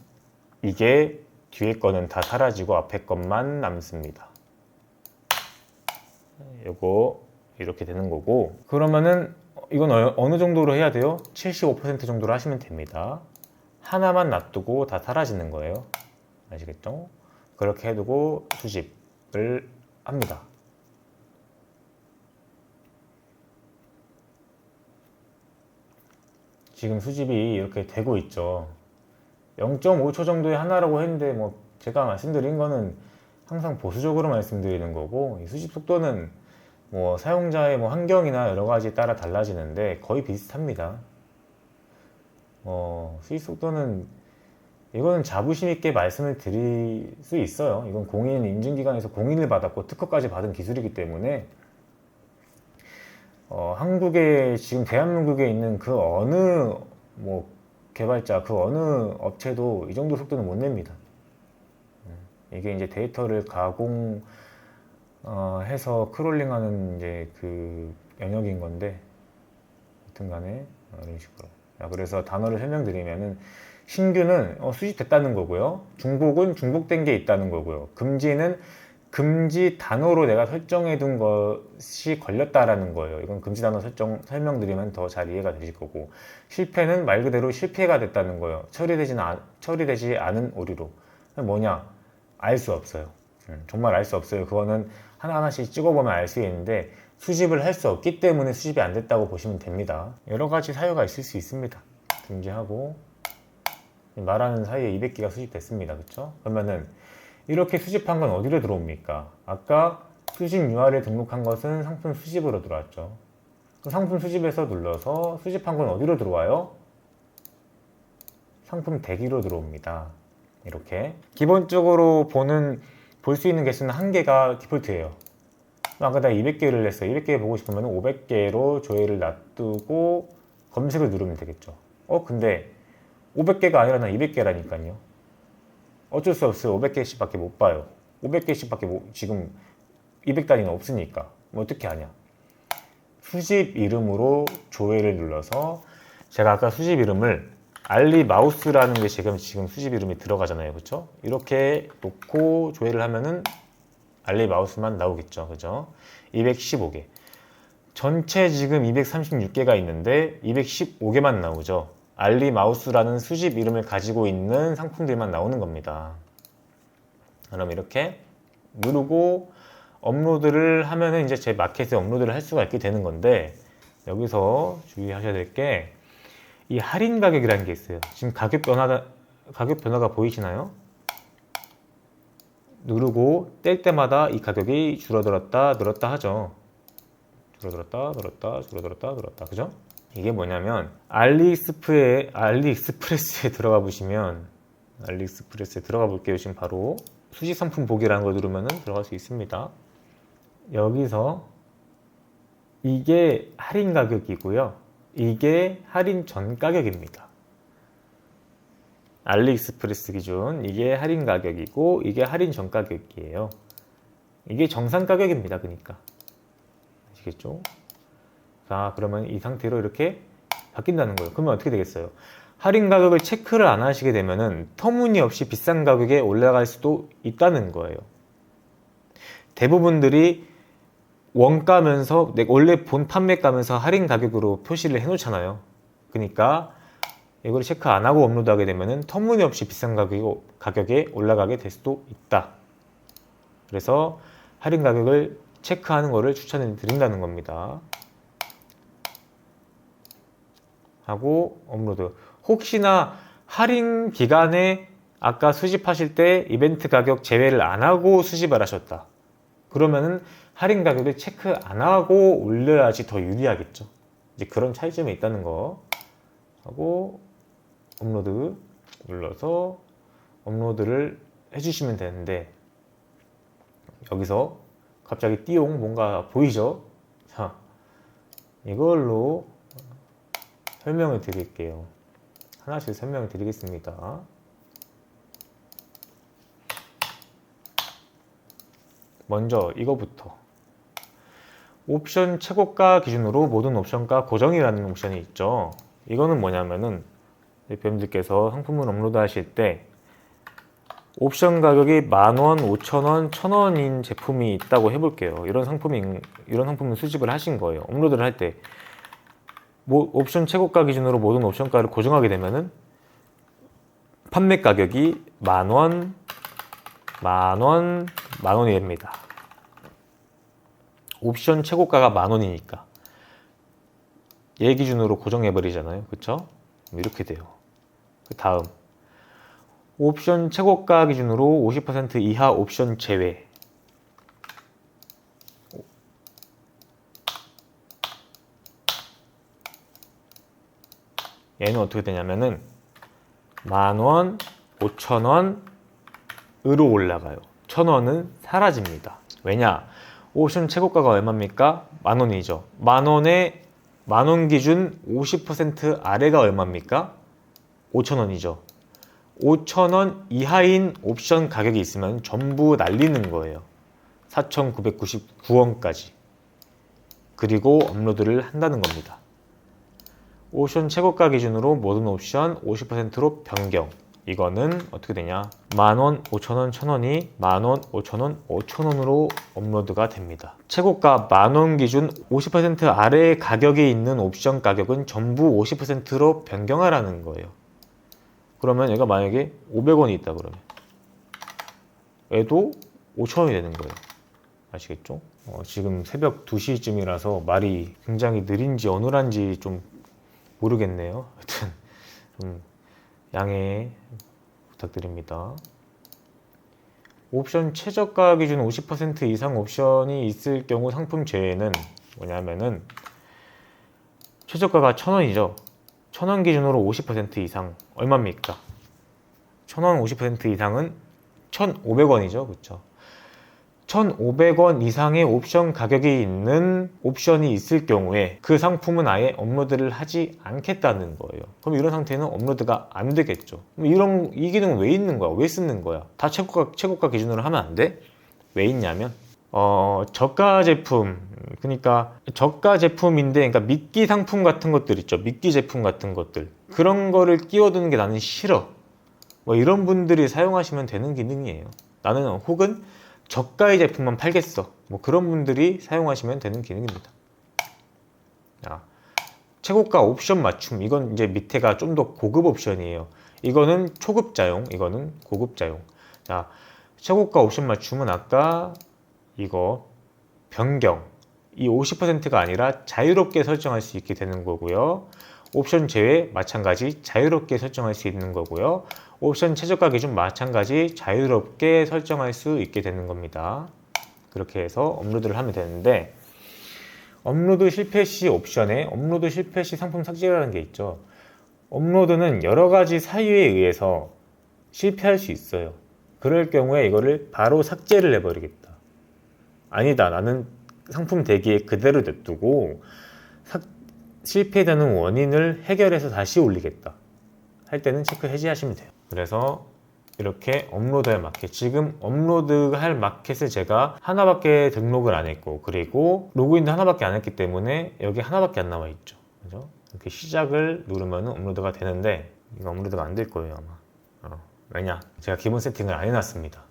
이게 뒤에 거는 다 사라지고 앞에 것만 남습니다. 요거 이렇게 되는 거고, 그러면은 이건 어느 정도로 해야 돼요? 75% 정도로 하시면 됩니다. 하나만 놔두고 다 사라지는 거예요. 아시겠죠? 그렇게 해두고 수집을 합니다. 지금 수집이 이렇게 되고 있죠. 0.5초 정도의 하나라고 했는데 뭐 제가 말씀드린 거는 항상 보수적으로 말씀드리는 거고, 이 수집 속도는 뭐 사용자의 뭐 환경이나 여러 가지에 따라 달라지는데 거의 비슷합니다. 수집 속도는 이거는 자부심 있게 말씀을 드릴 수 있어요. 이건 공인 인증기관에서 공인을 받았고 특허까지 받은 기술이기 때문에 한국에 지금 대한민국에 있는 그 어느 뭐 개발자 그 어느 업체도 이 정도 속도는 못 냅니다. 이게 이제 데이터를 해서 크롤링하는 이제 그 영역인 건데, 여튼간에 이런 식으로. 그래서 단어를 설명드리면은 신규는 수집됐다는 거고요. 중복은 중복된 게 있다는 거고요. 금지는 금지 단어로 내가 설정해 둔 것이 걸렸다라는 거예요. 이건 금지 단어 설명드리면 더 잘 이해가 되실 거고, 실패는 말 그대로 실패가 됐다는 거예요. 처리되지 않은 오류로. 뭐냐? 알 수 없어요. 정말 알 수 없어요. 그거는 하나하나씩 찍어보면 알 수 있는데 수집을 할 수 없기 때문에 수집이 안 됐다고 보시면 됩니다. 여러 가지 사유가 있을 수 있습니다. 금지하고 말하는 사이에 200개가 수집됐습니다. 그렇죠? 그러면은 이렇게 수집한 건 어디로 들어옵니까? 아까 수집 URL 등록한 것은 상품 수집으로 들어왔죠. 상품 수집에서 눌러서 수집한 건 어디로 들어와요? 상품 대기로 들어옵니다. 이렇게 기본적으로 볼 수 있는 개수는 1개가 디폴트예요. 아까 내가 200개를 냈어요. 200개 보고 싶으면 500개로 조회를 놔두고 검색을 누르면 되겠죠. 근데 500개가 아니라 난 200개라니까요. 어쩔 수 없어요. 500개씩밖에 못 봐요. 500개씩밖에 지금 200단위는 없으니까 어떻게 하냐? 수집 이름으로 조회를 눌러서, 제가 아까 수집 이름을 알리 마우스라는 게 지금 수집 이름이 들어가잖아요. 그렇죠? 이렇게 놓고 조회를 하면은 알리 마우스만 나오겠죠. 그죠? 215개. 전체 지금 236개가 있는데 215개만 나오죠. 알리 마우스라는 수집 이름을 가지고 있는 상품들만 나오는 겁니다. 그럼 이렇게 누르고 업로드를 하면은 이제 제 마켓에 업로드를 할 수가 있게 되는 건데, 여기서 주의하셔야 될 게 이 할인 가격이라는 게 있어요. 지금 가격 변화가 보이시나요? 누르고 뗄 때마다 이 가격이 줄어들었다 늘었다 하죠. 줄어들었다. 그죠? 이게 뭐냐면 알리익스프레스에 들어가 보시면, 알리익스프레스에 들어가 볼게요. 지금 바로 수집 상품 보기라는 걸 누르면 들어갈 수 있습니다. 여기서 이게 할인 가격이고요. 이게 할인 전 가격입니다. 알리익스프레스 기준 이게 할인 가격이고 이게 할인 전 가격이에요. 이게 정상 가격입니다. 그러니까 아시겠죠? 자, 그러면 이 상태로 이렇게 바뀐다는 거예요. 그러면 어떻게 되겠어요? 할인 가격을 체크를 안 하시게 되면은 터무니없이 비싼 가격에 올라갈 수도 있다는 거예요. 대부분들이 원가면서 원래 본 판매가면서 할인 가격으로 표시를 해 놓잖아요. 그러니까 이걸 체크 안 하고 업로드하게 되면은 터무니없이 비싼 가격에 올라가게 될 수도 있다. 그래서 할인 가격을 체크하는 것을 추천해 드린다는 겁니다. 하고 업로드. 혹시나 할인 기간에 아까 수집하실 때 이벤트 가격 제외를 안 하고 수집을 하셨다. 그러면은 할인 가격을 체크 안 하고 올려야지 더 유리하겠죠. 이제 그런 차이점이 있다는 거 하고 업로드 눌러서 업로드를 해주시면 되는데, 여기서 갑자기 띠용 뭔가 보이죠? 자, 이걸로 설명을 드릴게요. 하나씩 설명을 드리겠습니다. 먼저 이거부터. 옵션 최고가 기준으로 모든 옵션가 고정이라는 옵션이 있죠. 이거는 뭐냐면은 대표님들께서 상품을 업로드 하실 때 옵션 가격이 10,000원, 5,000원, 1,000원인 제품이 있다고 해볼게요. 이런 상품을 수집을 하신 거예요. 업로드를 할 때 옵션 최고가 기준으로 모든 옵션가를 고정하게 되면은 판매 가격이 10,000원, 10,000원, 10,000원이 됩니다. 옵션 최고가가 10,000원이니까 얘 기준으로 고정해버리잖아요. 그쵸? 이렇게 돼요. 그 다음 옵션 최고가 기준으로 50% 이하 옵션 제외. 얘는 어떻게 되냐면은 10,000원, 5,000원으로 올라가요. 1,000원은 사라집니다. 왜냐? 옵션 최고가가 얼마입니까? 10,000원이죠. 10,000원에 10,000원 기준 50% 아래가 얼마입니까? 5,000원이죠. 5,000원 이하인 옵션 가격이 있으면 전부 날리는 거예요. 4,999원까지. 그리고 업로드를 한다는 겁니다. 옵션 최고가 기준으로 모든 옵션 50%로 변경. 이거는 어떻게 되냐? 10,000원, 5,000원, 1,000원이 10,000원, 5,000원, 5,000원으로 업로드가 됩니다. 최고가 10,000원 기준 50% 아래의 가격에 있는 옵션 가격은 전부 50%로 변경하라는 거예요. 그러면 얘가 만약에 500원이 있다 그러면 얘도 5,000원이 되는 거예요. 아시겠죠? 지금 새벽 2시쯤이라서 말이 굉장히 느린지 어눌한지 좀 모르겠네요. 하여튼 좀 양해 부탁드립니다. 옵션 최저가 기준 50% 이상 옵션이 있을 경우 상품 제외는 뭐냐면은 최저가가 1,000원이죠. 1,000원 기준으로 50% 이상 얼마입니까? 1,000원 50% 이상은 1,500원이죠. 그렇죠? 1,500원 이상의 옵션 가격이 있는 옵션이 있을 경우에 그 상품은 아예 업로드를 하지 않겠다는 거예요. 그럼 이런 상태는 업로드가 안 되겠죠. 그럼 이 기능은 왜 있는 거야? 왜 쓰는 거야? 다 최고가 기준으로 하면 안 돼? 왜 있냐면 저가 제품, 그러니까 저가 제품인데, 그러니까 미끼 상품 같은 것들 있죠. 미끼 제품 같은 것들. 그런 거를 끼워두는 게 나는 싫어. 뭐 이런 분들이 사용하시면 되는 기능이에요. 나는 혹은 저가의 제품만 팔겠어. 뭐 그런 분들이 사용하시면 되는 기능입니다. 자, 최고가 옵션 맞춤. 이건 이제 밑에가 좀 더 고급 옵션이에요. 이거는 초급자용, 이거는 고급자용. 자, 최고가 옵션 맞춤은 아까 이거 변경, 이 50%가 아니라 자유롭게 설정할 수 있게 되는 거고요. 옵션 제외 마찬가지 자유롭게 설정할 수 있는 거고요. 옵션 최저가 기준 마찬가지 자유롭게 설정할 수 있게 되는 겁니다. 그렇게 해서 업로드를 하면 되는데, 업로드 실패 시 옵션에 업로드 실패 시 상품 삭제라는 게 있죠. 업로드는 여러 가지 사유에 의해서 실패할 수 있어요. 그럴 경우에 이거를 바로 삭제를 해버리겠다. 아니다, 나는 상품 대기에 그대로 냅두고 실패되는 원인을 해결해서 다시 올리겠다 할 때는 체크 해제하시면 돼요. 그래서 이렇게 업로드할 마켓, 지금 업로드할 마켓을 제가 하나밖에 등록을 안 했고, 그리고 로그인도 하나밖에 안 했기 때문에 여기 하나밖에 안 나와 있죠. 그죠? 이렇게 시작을 누르면 업로드가 되는데, 이거 업로드가 안 될 거예요 아마. 왜냐? 제가 기본 세팅을 안 해놨습니다.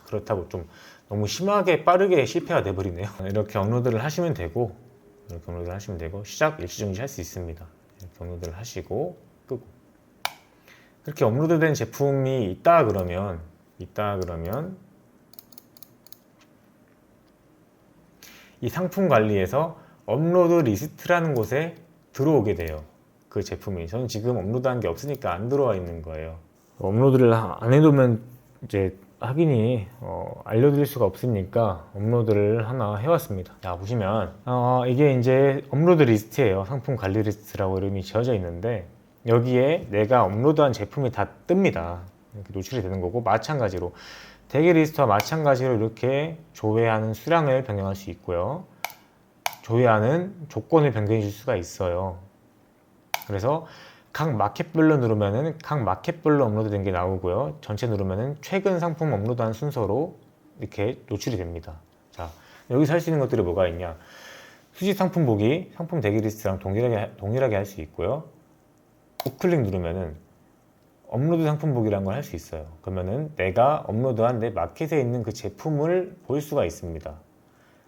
그렇다고 좀 너무 심하게 빠르게 실패가 돼버리네요. 이렇게 업로드를 하시면 되고, 이렇게 업로드를 하시면 되고, 시작 일시정지 할 수 있습니다. 이렇게 업로드를 하시고 끄고. 이렇게 업로드된 제품이 있다 그러면 이 상품 관리에서 업로드 리스트라는 곳에 들어오게 돼요. 그 제품이. 저는 지금 업로드한 게 없으니까 안 들어와 있는 거예요. 업로드를 안 해두면 이제 확인이 알려드릴 수가 없으니까 업로드를 하나 해왔습니다. 자, 보시면 이게 이제 업로드 리스트예요. 상품 관리 리스트라고 이름이 지어져 있는데, 여기에 내가 업로드한 제품이 다 뜹니다. 이렇게 노출이 되는 거고, 마찬가지로 대기 리스트와 마찬가지로 이렇게 조회하는 수량을 변경할 수 있고요. 조회하는 조건을 변경해 줄 수가 있어요. 그래서 각 마켓별로 누르면은 각 마켓별로 업로드된 게 나오고요. 전체 누르면은 최근 상품 업로드한 순서로 이렇게 노출이 됩니다. 자, 여기서 할 수 있는 것들이 뭐가 있냐? 수집 상품 보기, 상품 대기 리스트랑 동일하게 할 수 있고요. 우클릭 누르면은 업로드 상품 보기라는 걸 할 수 있어요. 그러면은 내가 업로드한 내 마켓에 있는 그 제품을 볼 수가 있습니다.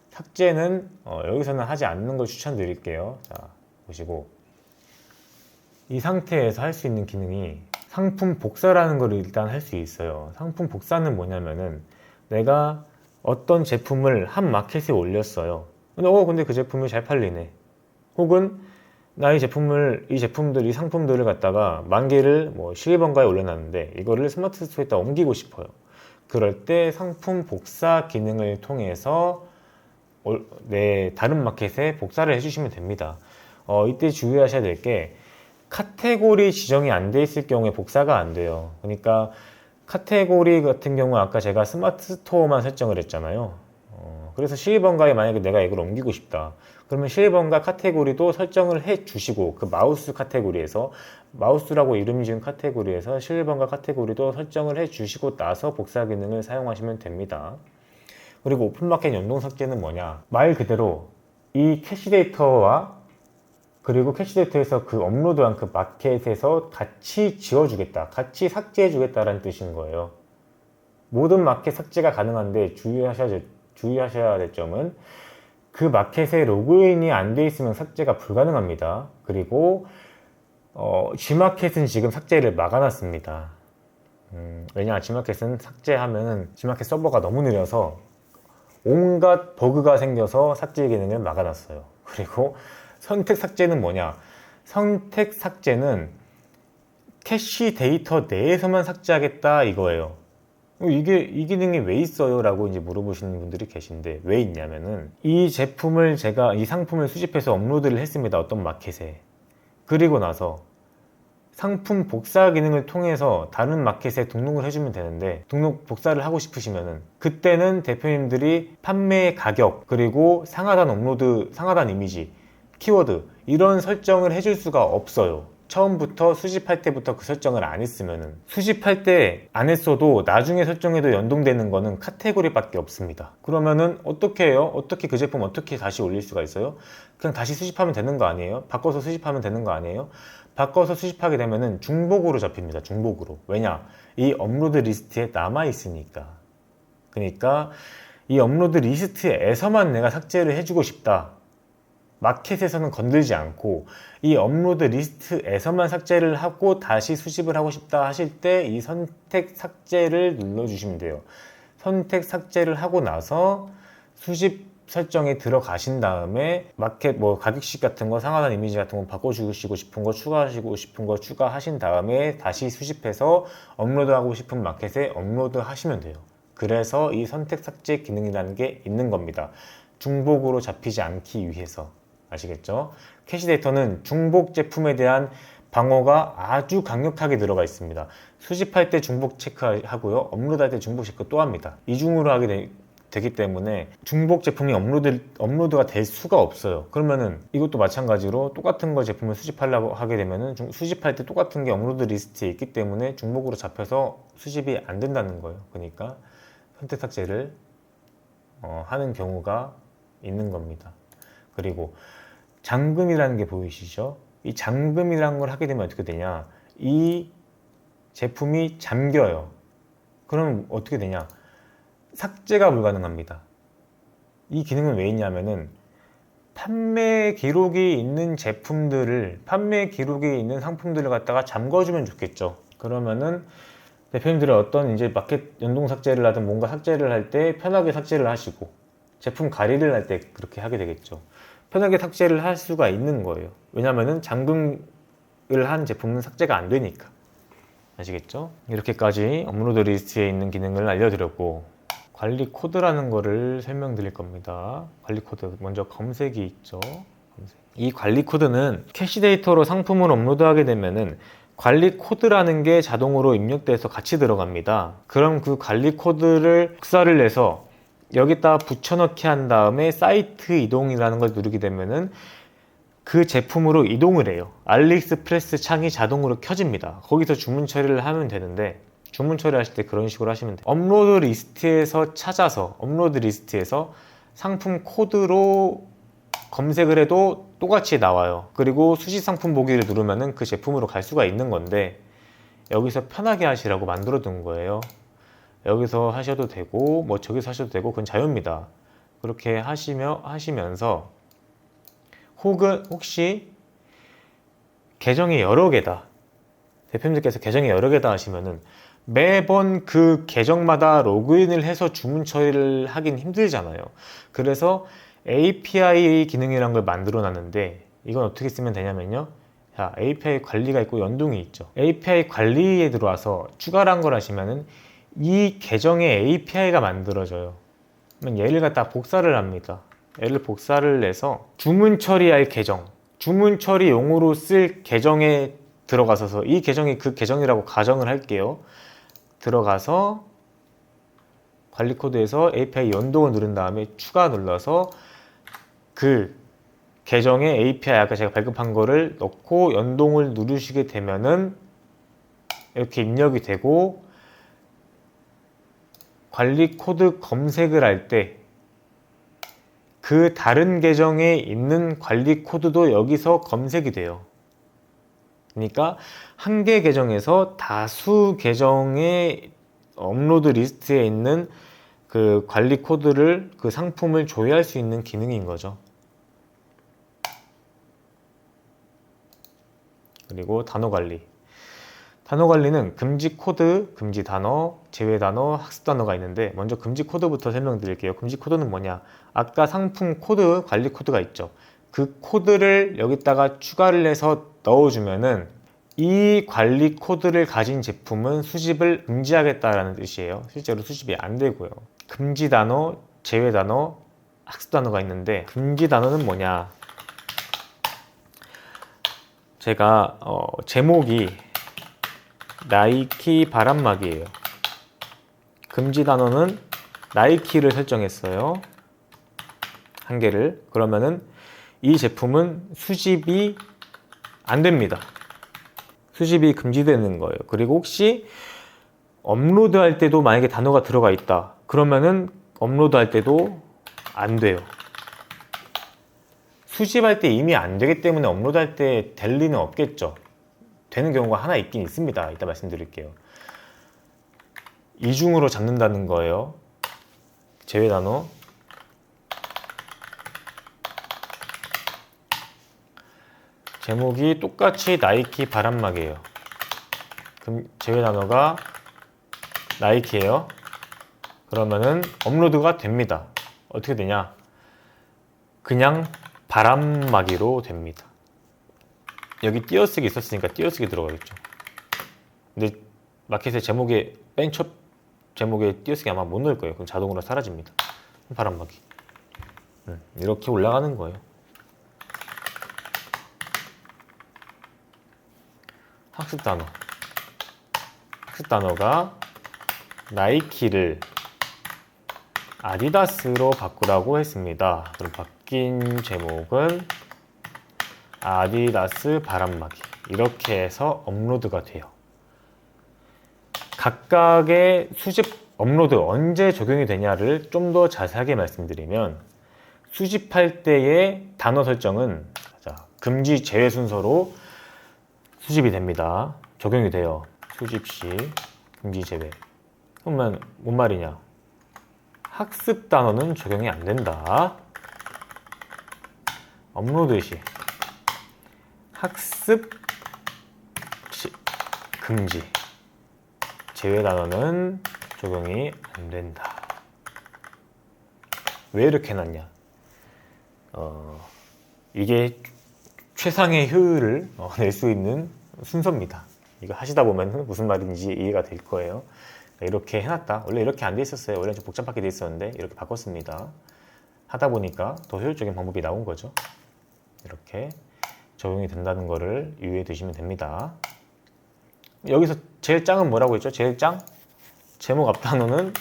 삭제는 여기서는 하지 않는 걸 추천드릴게요. 자, 보시고 이 상태에서 할 수 있는 기능이 상품 복사라는 걸 일단 할 수 있어요. 상품 복사는 뭐냐면은 내가 어떤 제품을 한 마켓에 올렸어요. 근데 그 제품이 잘 팔리네. 혹은 나 이 상품들을 갖다가 10,000개를 뭐 실리번가에 올려놨는데 이거를 스마트 스토어에다 옮기고 싶어요. 그럴 때 상품 복사 기능을 통해서 내 다른 마켓에 복사를 해주시면 됩니다. 이때 주의하셔야 될 게 카테고리 지정이 안 돼 있을 경우에 복사가 안 돼요. 그러니까 카테고리 같은 경우 아까 제가 스마트 스토어만 설정을 했잖아요. 그래서 실리번가에 만약에 내가 이걸 옮기고 싶다. 그러면 실리번가 카테고리도 설정을 해 주시고 그 마우스 카테고리에서 마우스라고 이름 지은 카테고리에서 실리번가 카테고리도 설정을 해 주시고 나서 복사 기능을 사용하시면 됩니다. 그리고 오픈마켓 연동 삭제는 뭐냐? 말 그대로 이 캐시 데이터와 그리고 캐시 데이터에서 그 업로드한 그 마켓에서 같이 지워주겠다, 같이 삭제해주겠다라는 뜻인 거예요. 모든 마켓 삭제가 가능한데 주의하셔야 될 점은 그 마켓에 로그인이 안 돼 있으면 삭제가 불가능합니다. 그리고 G마켓은 지금 삭제를 막아놨습니다. 왜냐, G마켓은 삭제하면 G마켓 서버가 너무 느려서 온갖 버그가 생겨서 삭제 기능을 막아놨어요. 그리고 선택 삭제는 뭐냐? 선택 삭제는 캐시 데이터 내에서만 삭제하겠다 이거예요. 이 기능이 왜 있어요? 라고 이제 물어보시는 분들이 계신데, 왜 있냐면은 이 상품을 수집해서 업로드를 했습니다. 어떤 마켓에. 그리고 나서 상품 복사 기능을 통해서 다른 마켓에 등록을 해주면 되는데, 등록 복사를 하고 싶으시면은 그때는 대표님들이 판매 가격, 그리고 상하단 이미지, 키워드 이런 설정을 해줄 수가 없어요. 처음부터 수집할 때부터 그 설정을 안 했으면은, 수집할 때 안 했어도 나중에 설정해도 연동되는 거는 카테고리밖에 없습니다. 그러면은 어떻게 해요? 그 제품 어떻게 다시 올릴 수가 있어요? 그냥 다시 수집하면 되는 거 아니에요? 바꿔서 수집하면 되는 거 아니에요? 바꿔서 수집하게 되면은 중복으로 잡힙니다. 중복으로. 왜냐? 이 업로드 리스트에 남아 있으니까. 그러니까 이 업로드 리스트에서만 내가 삭제를 해주고 싶다, 마켓에서는 건들지 않고 이 업로드 리스트에서만 삭제를 하고 다시 수집을 하고 싶다 하실 때 이 선택 삭제를 눌러주시면 돼요. 선택 삭제를 하고 나서 수집 설정에 들어가신 다음에 마켓 가격식 같은 거, 상하단 이미지 같은 거 바꿔주시고 싶은 거, 추가하시고 싶은 거 추가하신 다음에 다시 수집해서 업로드하고 싶은 마켓에 업로드 하시면 돼요. 그래서 이 선택 삭제 기능이라는 게 있는 겁니다. 중복으로 잡히지 않기 위해서. 아시겠죠? 캐시 데이터는 중복 제품에 대한 방어가 아주 강력하게 들어가 있습니다. 수집할 때 중복 체크하고요, 업로드할 때 중복 체크 또 합니다. 이중으로 하게 되기 때문에 중복 제품이 업로드가 될 수가 없어요. 그러면은 이것도 마찬가지로 똑같은 거 제품을 수집하려고 하게 되면은 수집할 때 똑같은 게 업로드 리스트에 있기 때문에 중복으로 잡혀서 수집이 안 된다는 거예요. 그러니까 선택 삭제를 하는 경우가 있는 겁니다. 그리고 잠금이라는 게 보이시죠? 이 잠금이라는 걸 하게 되면 어떻게 되냐? 이 제품이 잠겨요. 그럼 어떻게 되냐? 삭제가 불가능합니다. 이 기능은 왜 있냐면은 판매 기록이 있는 상품들을 갖다가 잠궈주면 좋겠죠. 그러면은 대표님들이 어떤 이제 마켓 연동 삭제를 하든 뭔가 삭제를 할 때 편하게 삭제를 하시고, 제품 가리를 할 때 그렇게 하게 되겠죠. 편하게 삭제를 할 수가 있는 거예요. 왜냐면은 잠금을 한 제품은 삭제가 안 되니까. 아시겠죠? 이렇게까지 업로드 리스트에 있는 기능을 알려드렸고, 관리 코드라는 거를 설명드릴 겁니다. 관리 코드, 먼저 검색이 있죠. 이 관리 코드는 캐시 데이터로 상품을 업로드하게 되면은 관리 코드라는 게 자동으로 입력돼서 같이 들어갑니다. 그럼 그 관리 코드를 복사를 내서 여기다 붙여넣기 한 다음에 사이트 이동이라는 걸 누르게 되면은 그 제품으로 이동을 해요. 알리익스프레스 창이 자동으로 켜집니다. 거기서 주문 처리를 하면 되는데, 주문 처리하실 때 그런 식으로 하시면 돼요. 업로드 리스트에서 찾아서, 업로드 리스트에서 상품 코드로 검색을 해도 똑같이 나와요. 그리고 수시 상품 보기를 누르면은 그 제품으로 갈 수가 있는 건데, 여기서 편하게 하시라고 만들어 둔 거예요. 여기서 하셔도 되고 뭐 저기서 하셔도 되고 그건 자유입니다. 그렇게 하시면서 혹시 계정이 여러 개다, 대표님들께서 계정이 여러 개다 하시면은 매번 그 계정마다 로그인을 해서 주문 처리를 하긴 힘들잖아요. 그래서 API 기능이라는 걸 만들어 놨는데, 이건 어떻게 쓰면 되냐면요. 자, API 관리가 있고 연동이 있죠. API 관리에 들어와서 추가를 한 걸 하시면은 이 계정에 API가 만들어져요. 그러면 얘를 갖다 복사를 합니다. 얘를 복사를 내서 주문 처리할 계정, 주문 처리용으로 쓸 계정에 들어가서, 이 계정이 그 계정이라고 가정을 할게요. 들어가서 관리 코드에서 API 연동을 누른 다음에 추가 눌러서 그 계정에 API 아까 제가 발급한 거를 넣고 연동을 누르시게 되면은 이렇게 입력이 되고, 관리 코드 검색을 할 때 그 다른 계정에 있는 관리 코드도 여기서 검색이 돼요. 그러니까 한 개 계정에서 다수 계정의 업로드 리스트에 있는 그 관리 코드를, 그 상품을 조회할 수 있는 기능인 거죠. 그리고 단어 관리. 단어 관리는 금지 코드, 금지 단어, 제외 단어, 학습 단어가 있는데, 먼저 금지 코드부터 설명드릴게요. 금지 코드는 뭐냐? 아까 상품 코드, 관리 코드가 있죠. 그 코드를 여기다가 추가를 해서 넣어주면은 이 관리 코드를 가진 제품은 수집을 금지하겠다라는 뜻이에요. 실제로 수집이 안 되고요. 금지 단어, 제외 단어, 학습 단어가 있는데, 금지 단어는 뭐냐? 제가 제목이 나이키 바람막이에요. 금지 단어는 나이키를 설정했어요. 한 개를. 그러면은 이 제품은 수집이 안 됩니다. 수집이 금지되는 거예요. 그리고 혹시 업로드할 때도 만약에 단어가 들어가 있다, 그러면은 업로드할 때도 안 돼요. 수집할 때 이미 안 되기 때문에 업로드할 때 될 리는 없겠죠. 되는 경우가 하나 있긴 있습니다. 이따 말씀드릴게요. 이중으로 잡는다는 거예요. 제외 단어. 제목이 똑같이 나이키 바람막이에요. 그럼 제외 단어가 나이키예요. 그러면은 업로드가 됩니다. 어떻게 되냐? 그냥 바람막이로 됩니다. 여기 띄어쓰기 있었으니까 띄어쓰기 들어가겠죠. 근데 마켓의 제목에 맨 첫 제목에 띄어쓰기 아마 못 넣을 거예요. 그럼 자동으로 사라집니다. 바람막이. 이렇게 올라가는 거예요. 학습 단어. 학습 단어가 나이키를 아디다스로 바꾸라고 했습니다. 그럼 바뀐 제목은 아디다스 바람막이. 이렇게 해서 업로드가 돼요. 각각의 수집 업로드 언제 적용이 되냐를 좀 더 자세하게 말씀드리면, 수집할 때의 단어 설정은 금지 제외 순서로 수집이 됩니다. 적용이 돼요. 수집 시 금지 제외. 그러면 뭔 말이냐? 학습 단어는 적용이 안 된다. 업로드 시 학습 시 금지. 제외 단어는 적용이 안 된다. 왜 이렇게 해놨냐? 이게 최상의 효율을 낼 수 있는 순서입니다. 이거 하시다 보면 무슨 말인지 이해가 될 거예요. 이렇게 해놨다. 원래 이렇게 안 돼 있었어요. 원래 좀 복잡하게 돼 있었는데 이렇게 바꿨습니다. 하다 보니까 더 효율적인 방법이 나온 거죠. 이렇게 적용이 된다는 거를 유의해 두시면 됩니다. 여기서 제일 짱은 뭐라고 했죠? 제일 짱? 제목 앞 단어는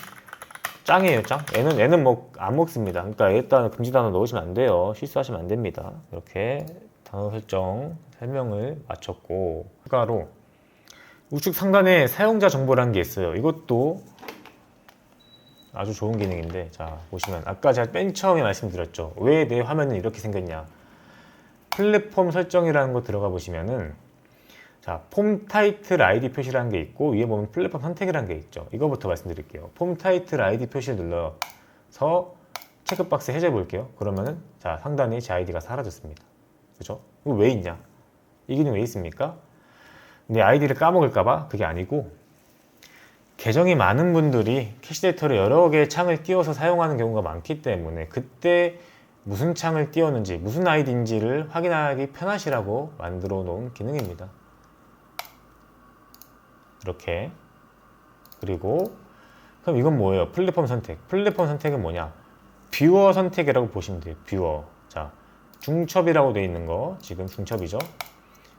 짱이에요, 짱. 얘는 뭐 안 먹습니다. 그러니까 일단 금지 단어 넣으시면 안 돼요. 실수하시면 안 됩니다. 이렇게 단어 설정 설명을 마쳤고, 추가로 우측 상단에 사용자 정보라는 게 있어요. 이것도 아주 좋은 기능인데, 자 보시면 아까 제가 맨 처음에 말씀드렸죠. 왜 내 화면은 이렇게 생겼냐? 플랫폼 설정이라는 거 들어가 보시면은, 자, 폼 타이틀 아이디 표시라는 게 있고, 위에 보면 플랫폼 선택이라는 게 있죠. 이거부터 말씀드릴게요. 폼 타이틀 아이디 표시를 눌러서 체크박스 해제 볼게요. 그러면은 자, 상단에 제 아이디가 사라졌습니다. 그죠? 이거 왜 있냐? 이 기능 왜 있습니까? 내 아이디를 까먹을까봐? 그게 아니고, 계정이 많은 분들이 캐시데이터를 여러 개의 창을 띄워서 사용하는 경우가 많기 때문에, 그때 무슨 창을 띄웠는지, 무슨 아이디인지를 확인하기 편하시라고 만들어 놓은 기능입니다. 이렇게. 그리고 그럼 이건 뭐예요? 플랫폼 선택. 플랫폼 선택은 뭐냐? 뷰어 선택이라고 보시면 돼요. 뷰어. 자, 중첩이라고 되어 있는 거, 지금 중첩이죠.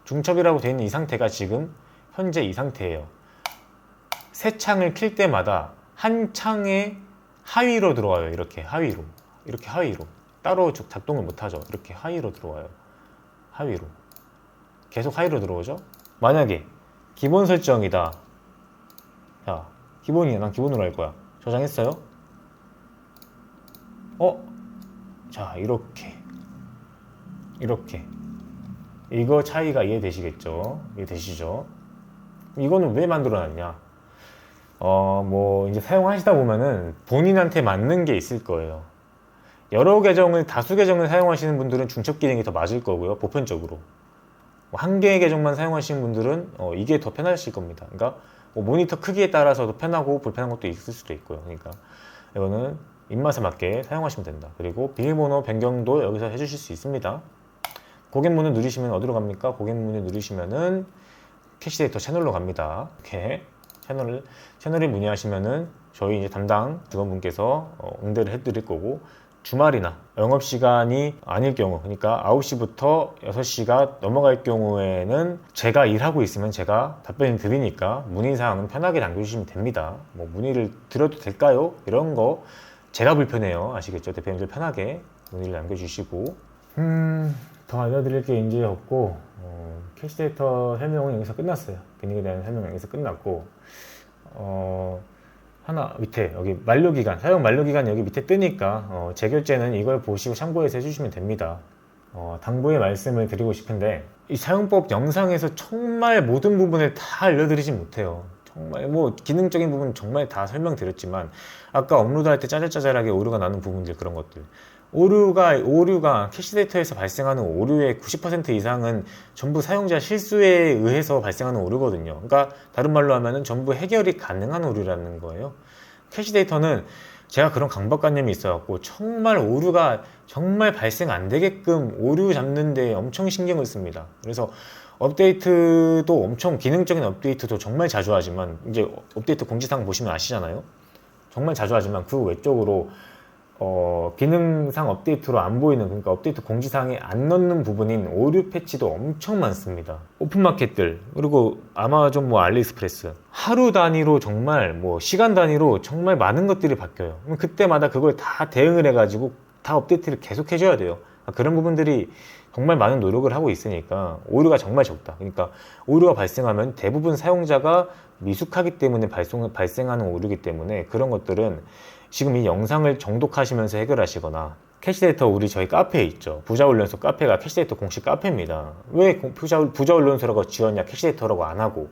중첩이라고 되어 있는 이 상태가 지금 현재 이 상태예요. 새 창을 킬 때마다 한 창의 하위로 들어와요. 이렇게 하위로. 이렇게 하위로. 따로 작동을 못하죠. 이렇게 하위로 들어와요. 하위로. 계속 하위로 들어오죠. 만약에 기본 설정이다. 자, 기본이야. 난 기본으로 할 거야. 저장했어요. 자, 이렇게. 이거 차이가 이해되시겠죠? 이해되시죠? 이거는 왜 만들어 놨냐? 뭐 이제 사용하시다 보면은 본인한테 맞는 게 있을 거예요. 여러 계정을, 다수 계정을 사용하시는 분들은 중첩 기능이 더 맞을 거고요. 보편적으로. 한 개의 계정만 사용하시는 분들은 이게 더 편하실 겁니다. 그러니까 뭐 모니터 크기에 따라서도 편하고 불편한 것도 있을 수도 있고요. 그러니까 이거는 입맛에 맞게 사용하시면 된다. 그리고 비밀번호 변경도 여기서 해주실 수 있습니다. 고객문을 누르시면 어디로 갑니까? 고객문을 누르시면은 캐시데이터 채널로 갑니다. 이렇게 채널을 문의하시면은 저희 이제 담당 직원분께서 응대를 해드릴 거고, 주말이나 영업시간이 아닐 경우, 그러니까 9시부터 6시가 넘어갈 경우에는 제가 일하고 있으면 제가 답변을 드리니까 문의사항은 편하게 남겨주시면 됩니다. 뭐 문의를 드려도 될까요? 이런 거 제가 불편해요. 아시겠죠? 대표님들 편하게 문의를 남겨주시고, 더 알려드릴 게 이제 없고, 캐시데이터 설명은 여기서 끝났어요. 기능에 대한 설명은 여기서 끝났고, 하나 밑에 여기 만료기간, 사용 만료기간 여기 밑에 뜨니까 재결제는 이걸 보시고 참고해서 해주시면 됩니다. 당부의 말씀을 드리고 싶은데, 이 사용법 영상에서 정말 모든 부분을 다 알려드리진 못해요. 정말 뭐 기능적인 부분 정말 다 설명드렸지만, 아까 업로드할 때 짜잘짜잘하게 오류가 나는 부분들, 그런 것들, 오류가 캐시데이터에서 발생하는 오류의 90% 이상은 전부 사용자 실수에 의해서 발생하는 오류거든요. 그러니까 다른 말로 하면은 전부 해결이 가능한 오류라는 거예요. 캐시데이터는 제가 그런 강박관념이 있어갖고 정말 오류가 정말 발생 안 되게끔 오류 잡는 데 엄청 신경을 씁니다. 그래서 업데이트도 엄청, 기능적인 업데이트도 정말 자주 하지만, 이제 업데이트 공지사항 보시면 아시잖아요. 정말 자주 하지만 그 외적으로 기능상 업데이트로 안 보이는, 그러니까 업데이트 공지사항에 안 넣는 부분인 오류 패치도 엄청 많습니다. 오픈마켓들, 그리고 아마존, 뭐 알리익스프레스, 하루 단위로, 정말 뭐 시간 단위로 정말 많은 것들이 바뀌어요. 그럼 그때마다 그걸 다 대응을 해가지고 다 업데이트를 계속 해줘야 돼요. 그런 부분들이 정말 많은 노력을 하고 있으니까 오류가 정말 적다. 그러니까 오류가 발생하면 대부분 사용자가 미숙하기 때문에 발생하는 오류이기 때문에, 그런 것들은 지금 이 영상을 정독하시면서 해결하시거나, 캐시데이터 저희 카페에 있죠. 부자훈련소 카페가 캐시데이터 공식 카페입니다. 왜 부자훈련소라고 지었냐? 캐시데이터라고 안 하고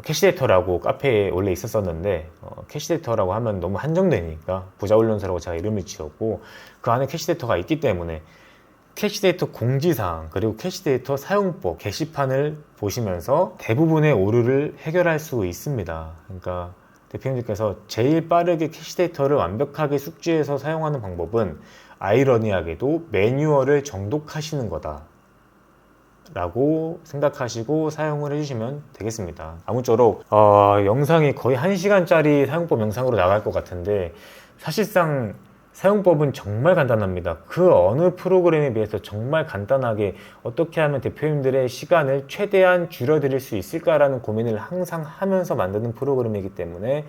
캐시데이터라고 카페에 원래 있었었는데, 캐시데이터라고 하면 너무 한정되니까 부자훈련소라고 제가 이름을 지었고, 그 안에 캐시데이터가 있기 때문에 캐시데이터 공지사항, 그리고 캐시데이터 사용법 게시판을 보시면서 대부분의 오류를 해결할 수 있습니다. 그러니까 대표님들께서 제일 빠르게 캐시데이터를 완벽하게 숙지해서 사용하는 방법은 아이러니하게도 매뉴얼을 정독하시는 거다 라고 생각하시고 사용을 해주시면 되겠습니다. 아무쪼록 영상이 거의 1시간짜리 사용법 영상으로 나갈 것 같은데, 사실상 사용법은 정말 간단합니다. 그 어느 프로그램에 비해서 정말 간단하게 어떻게 하면 대표님들의 시간을 최대한 줄여드릴 수 있을까라는 고민을 항상 하면서 만드는 프로그램이기 때문에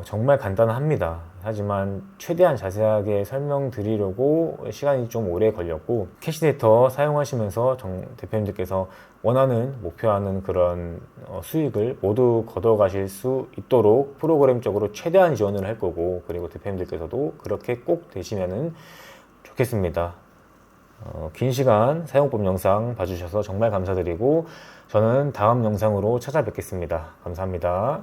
정말 간단합니다. 하지만 최대한 자세하게 설명드리려고 시간이 좀 오래 걸렸고, 캐시데이터 사용하시면서 대표님들께서 원하는 목표하는 그런 수익을 모두 걷어가실 수 있도록 프로그램적으로 최대한 지원을 할 거고, 그리고 대표님들께서도 그렇게 꼭 되시면 좋겠습니다. 긴 시간 사용법 영상 봐주셔서 정말 감사드리고, 저는 다음 영상으로 찾아뵙겠습니다. 감사합니다.